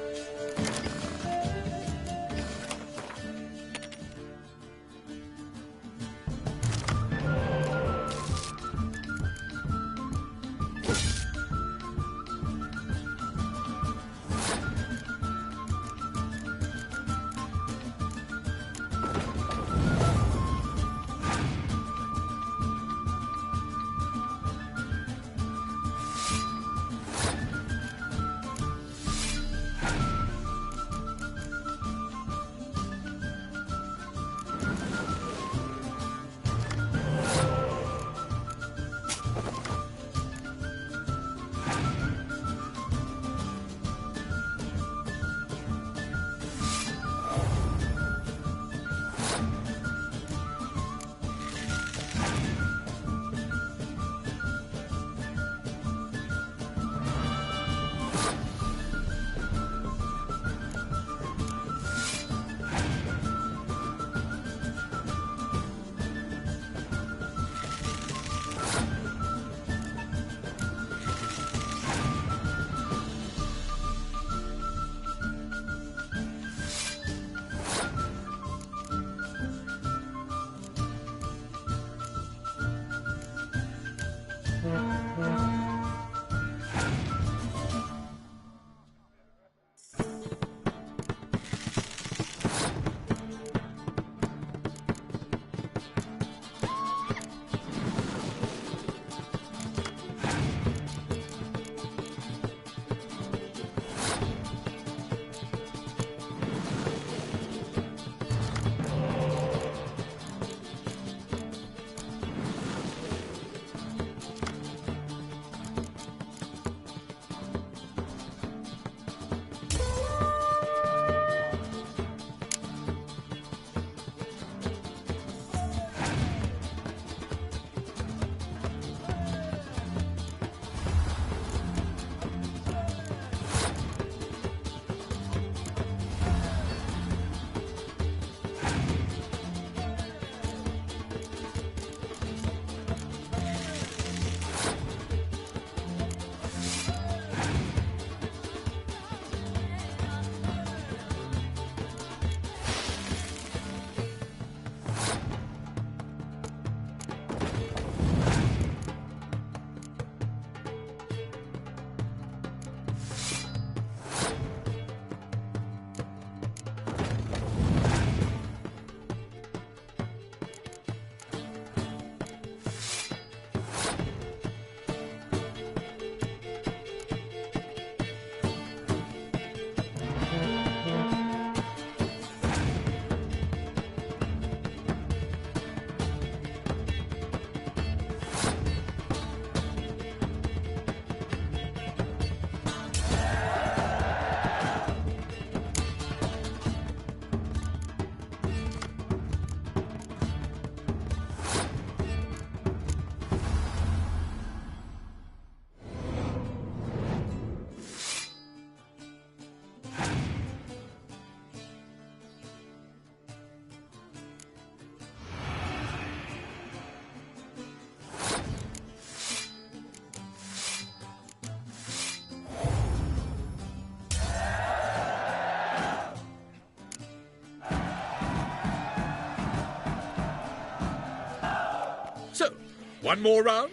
one more round?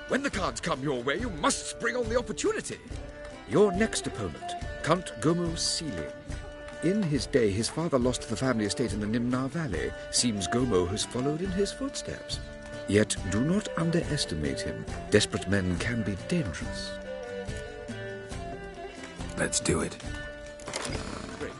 When the cards come your way, you must spring on the opportunity. Your next opponent, Count Gomo Sealing. In his day, his father lost the family estate in the Nimnar Valley. Seems Gomo has followed in his footsteps. Yet do not underestimate him. Desperate men can be dangerous. Let's do it. Great.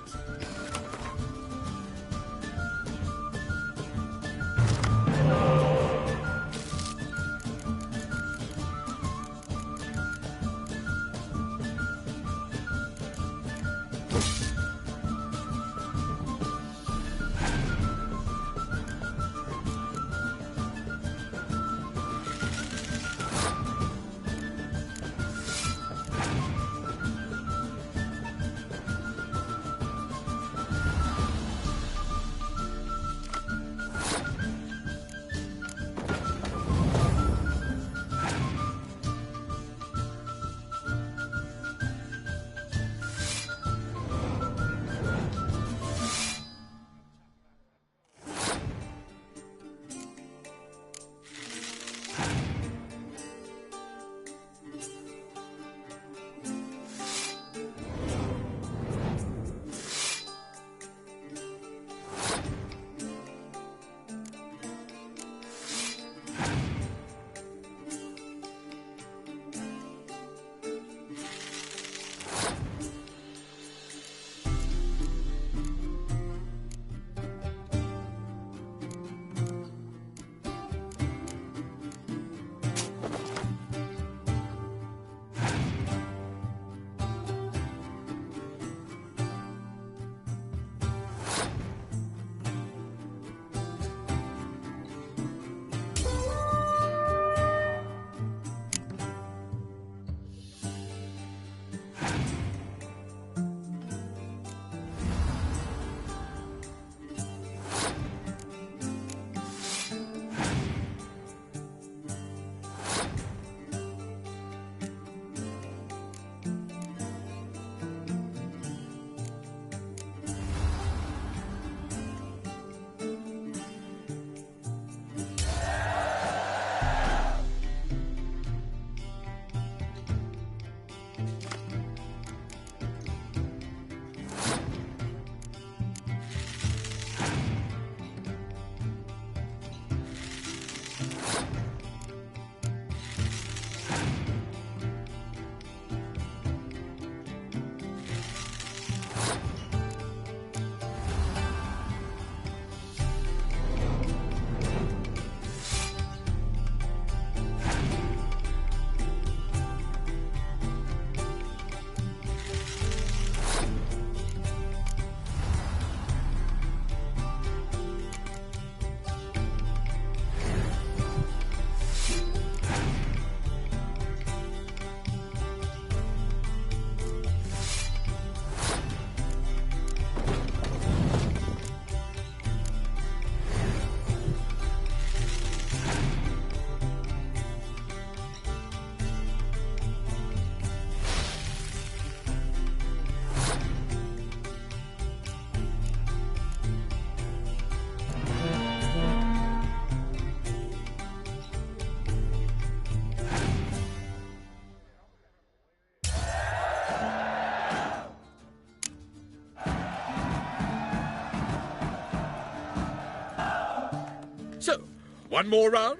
So, one more round?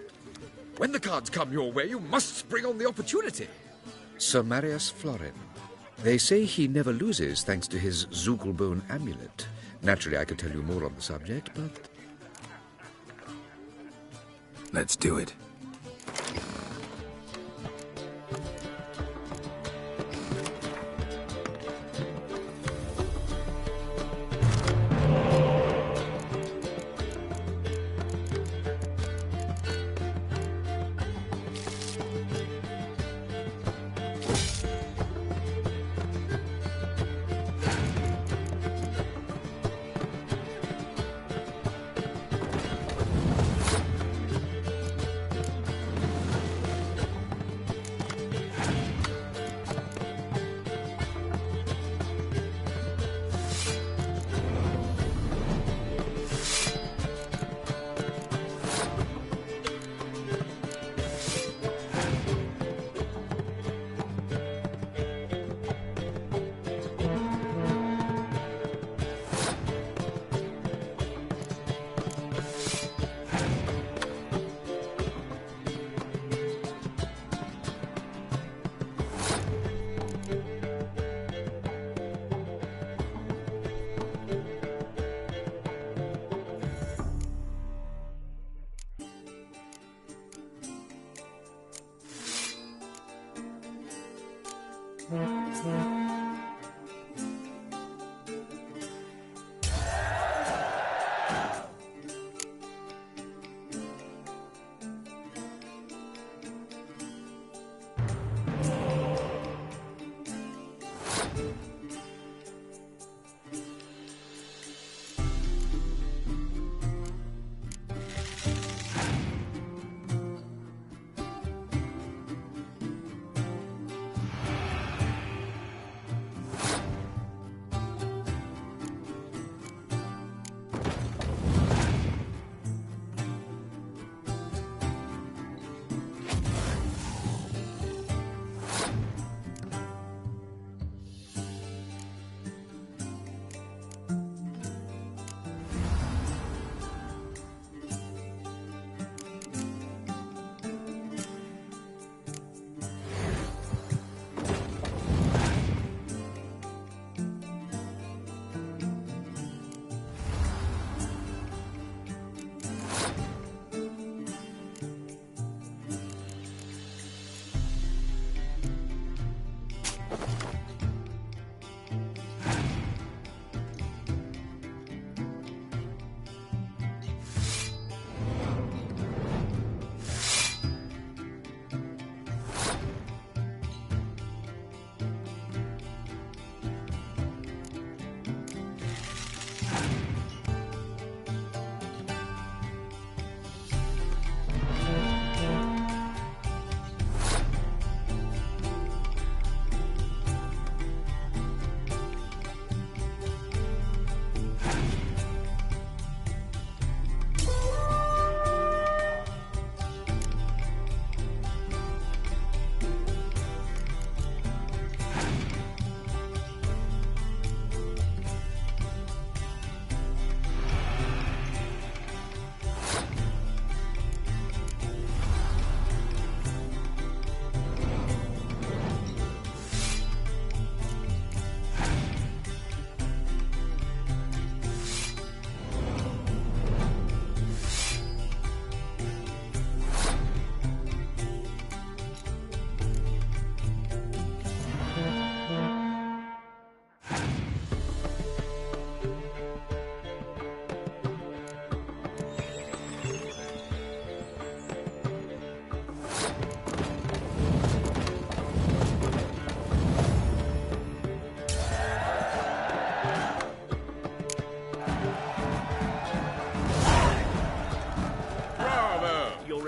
When the cards come your way, you must spring on the opportunity. Sir Marius Florin. They say he never loses thanks to his Zugelbone amulet. Naturally, I could tell you more on the subject, but... Let's do it.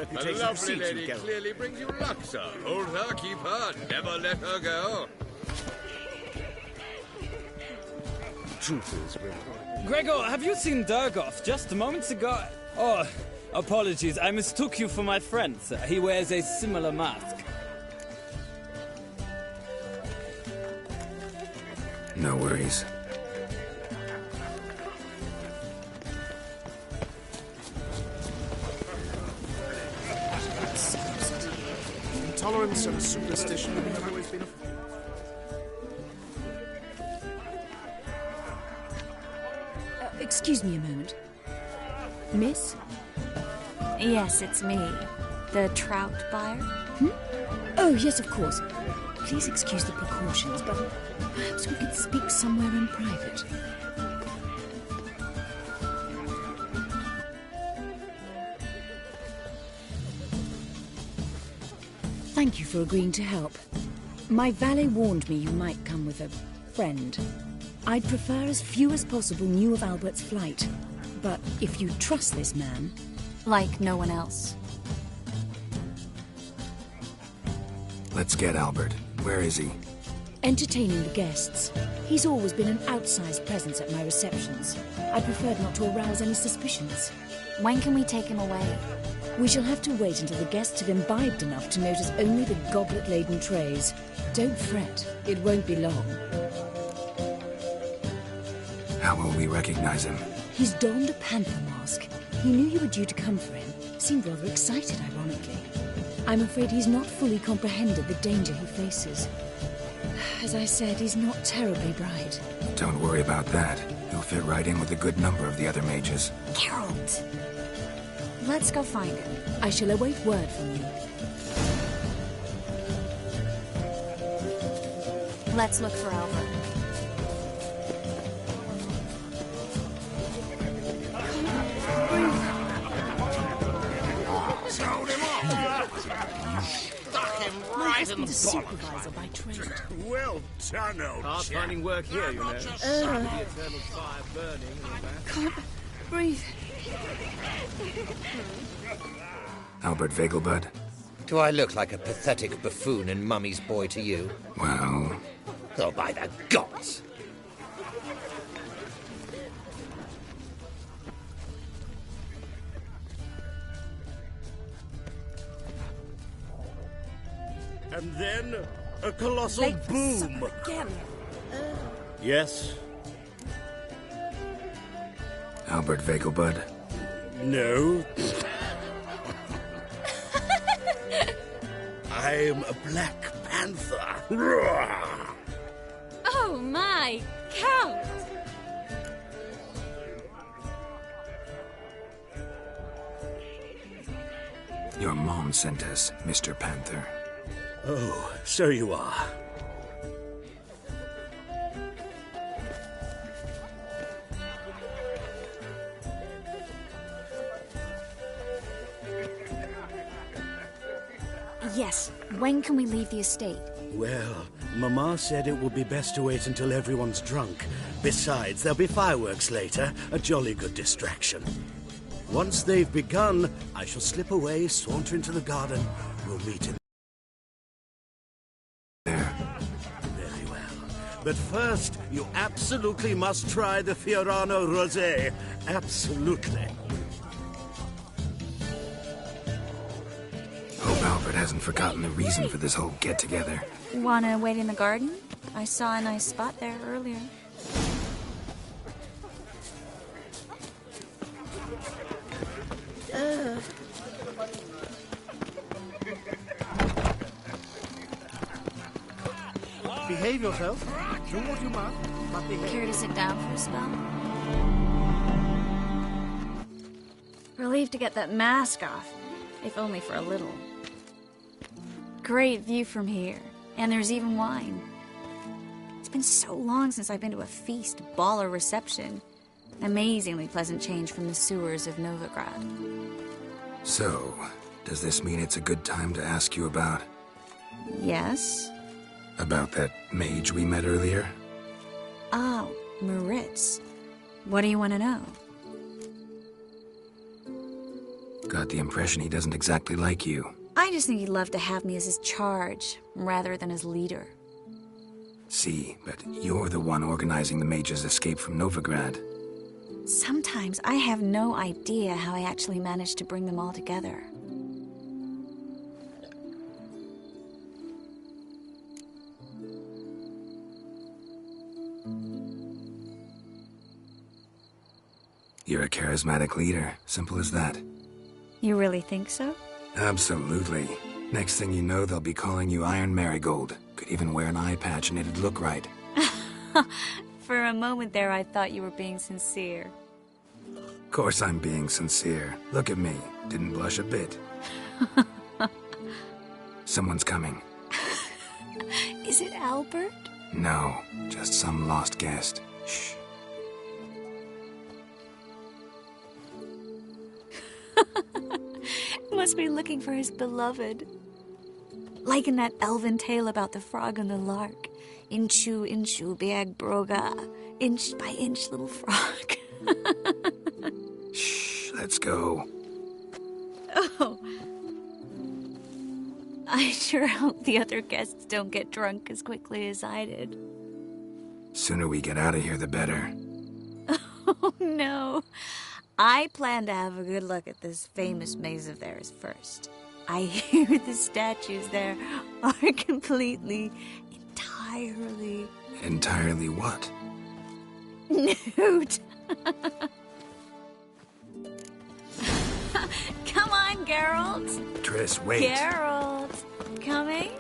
reputation A lovely precedes you, lady Geralt. clearly brings you luck, sir. Hold her, keep her, never let her go. Truth is, we're... Gregor, have you seen Durgoth just moments ago? Oh, apologies, I mistook you for my friend, sir. He wears a similar mask. No worries. Intolerance and superstition have always been a... Excuse me a moment. Miss? Yes, it's me. The trout buyer? Oh, yes, of course. Please excuse the precautions, but perhaps we could speak somewhere in private. Thank you for agreeing to help. My valet warned me you might come with a friend. I'd prefer as few as possible knew of Albert's flight. But if you trust this man... Like no one else. Let's get Albert. Where is he? Entertaining the guests. He's always been an outsized presence at my receptions. I preferred not to arouse any suspicions. When can we take him away? We shall have to wait until the guests have imbibed enough to notice only the goblet-laden trays. Don't fret. It won't be long. How will we recognize him? He's donned a panther mask. He knew you were due to come for him. Seemed rather excited, ironically. I'm afraid he's not fully comprehended the danger he faces. As I said, he's not terribly bright. Don't worry about that. He'll fit right in with a good number of the other mages. Geralt! Let's go find him. I shall await word from you. Let's look for Albert. Sold him off! Stuck him right in the supervisor by trade. Well done, old Hard chap. finding work here, you know. The eternal fire burning and all that. Can't breathe. Albert Vegelbud? Do I look like a pathetic buffoon and Mummy's boy to you? Well... Oh, by the gods! And then, a colossal boom. Again. Yes? Albert Vegelbud? No. I'm a Black Panther. Oh my, Count! Your mom sent us, Mr. Panther. Oh, so you are. Yes, when can we leave the estate? Well, Mama said it would be best to wait until everyone's drunk. Besides, there'll be fireworks later, a jolly good distraction. Once they've begun, I shall slip away, saunter into the garden. We'll meet in there. Very well. But first, you absolutely must try the Fiorano Rosé. Absolutely. Hope Albert hasn't forgotten the reason for this whole get-together. Wanna wait in the garden? I saw a nice spot there earlier. Behave yourself. Do what you must, but behave. Care to sit down for a spell? Relieved to get that mask off, if only for a little. Great view from here, and there's even wine. It's been so long since I've been to a feast, ball, or reception. Amazingly pleasant change from the sewers of Novigrad. So, does this mean it's a good time to ask you about... Yes? About that mage we met earlier? Oh, Maritz. What do you want to know? Got the impression he doesn't exactly like you. I just think he'd love to have me as his charge, rather than his leader. See, but you're the one organizing the mage's escape from Novigrad. Sometimes I have no idea how I actually managed to bring them all together. You're a charismatic leader. Simple as that. You really think so? Absolutely. Next thing you know, they'll be calling you Iron Marigold. Could even wear an eye patch and it'd look right. For a moment there, I thought you were being sincere. Of course I'm being sincere. Look at me. Didn't blush a bit. Someone's coming. Is it Albert? No, just some lost guest. Shh. Must be looking for his beloved. Like in that elven tale about the frog and the lark. Inchu, inchu, biag broga. Inch by inch, little frog. Shh, let's go. Oh. I sure hope the other guests don't get drunk as quickly as I did. Sooner we get out of here, the better. Oh, no. I plan to have a good look at this famous maze of theirs first. I hear the statues there are entirely... Entirely what? Nude. Come on, Geralt. Triss, wait. Geralt, coming?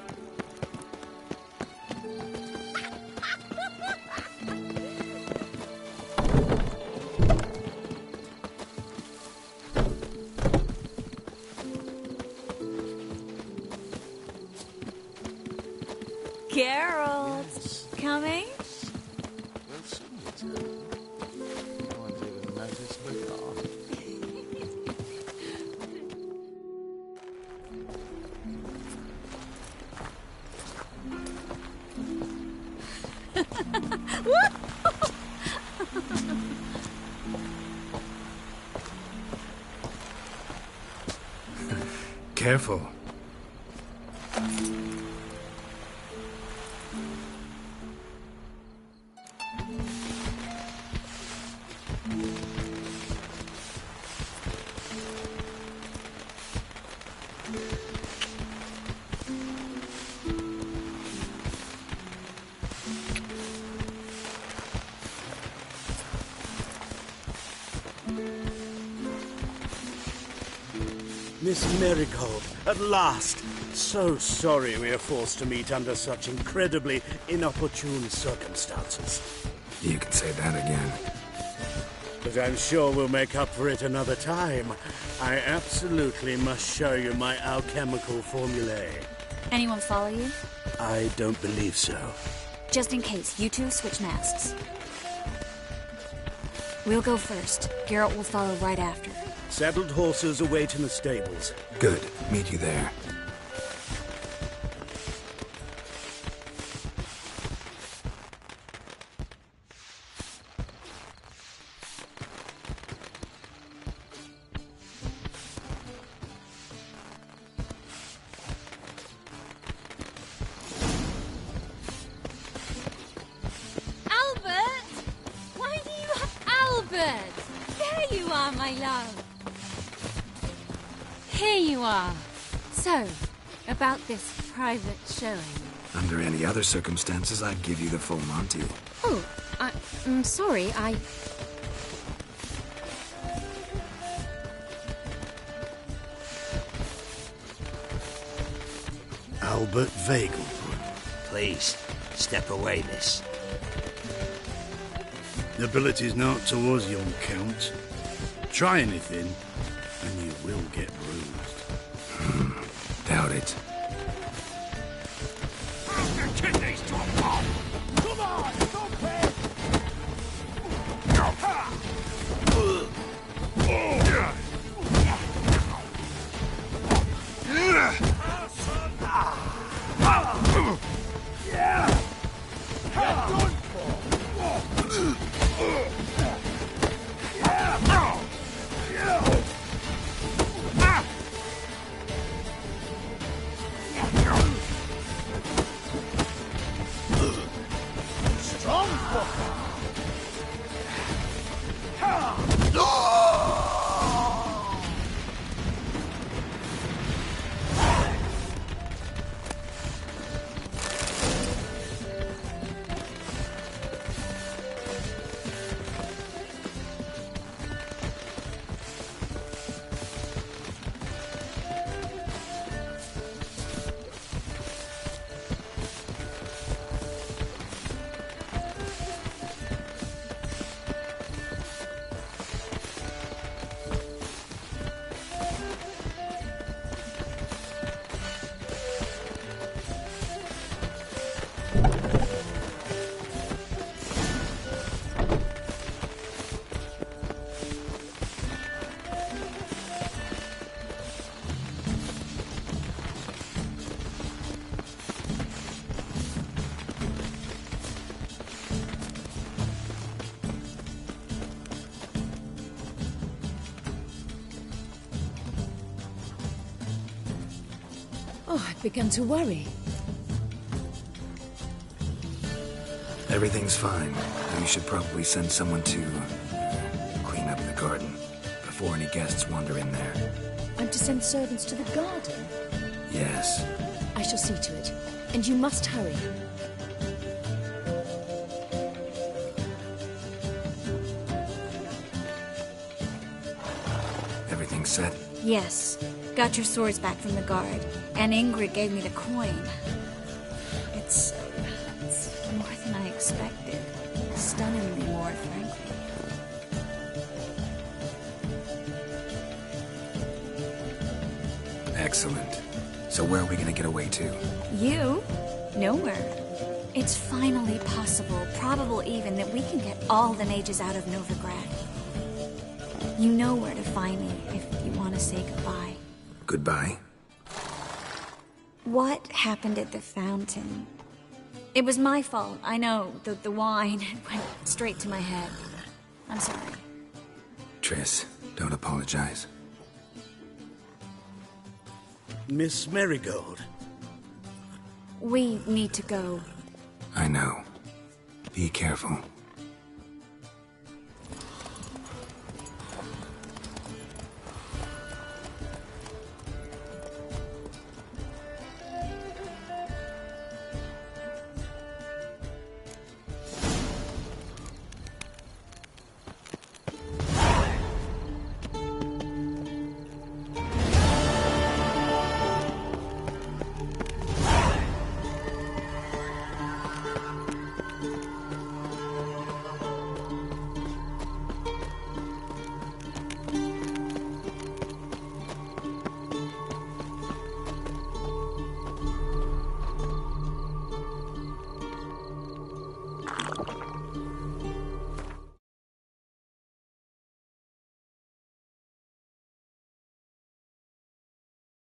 Geralt, coming? We'll soon return. No one's even noticed we're gone. Careful. Miss Marigold, at last! So sorry we are forced to meet under such incredibly inopportune circumstances. You can say that again. But I'm sure we'll make up for it another time. I absolutely must show you my alchemical formulae. Anyone follow you? I don't believe so. Just in case, you two switch masks. We'll go first. Geralt will follow right after. Saddled horses await in the stables. Good. Meet you there. Albert! Why do you have... Albert! There you are, my love. Here you are. So, about this private showing. Under any other circumstances, I'd give you the full Monty. Oh, I'm sorry, Albert Vegelbrunn. Please, step away, miss. Nobility's not towards young Count. Try anything, and you will get bruised. Doubt it. Your kidneys to a pulp! Come on, don't pay! Oh, I've begun to worry. Everything's fine. We should probably send someone to clean up the garden before any guests wander in there. I'm to send servants to the garden? Yes. I shall see to it. And you must hurry. Everything set? Yes. Got your swords back from the guard. And Ingrid gave me the coin. It's more than I expected. Stunningly more, frankly. Excellent. So where are we gonna get away to? You? Nowhere. It's finally possible, probable even, that we can get all the mages out of Novigrad. You know where to find me if you want to say goodbye. Goodbye? What happened at the fountain? It was my fault, I know. The wine went straight to my head. I'm sorry. Triss, don't apologize. Miss Marigold. We need to go. I know. Be careful.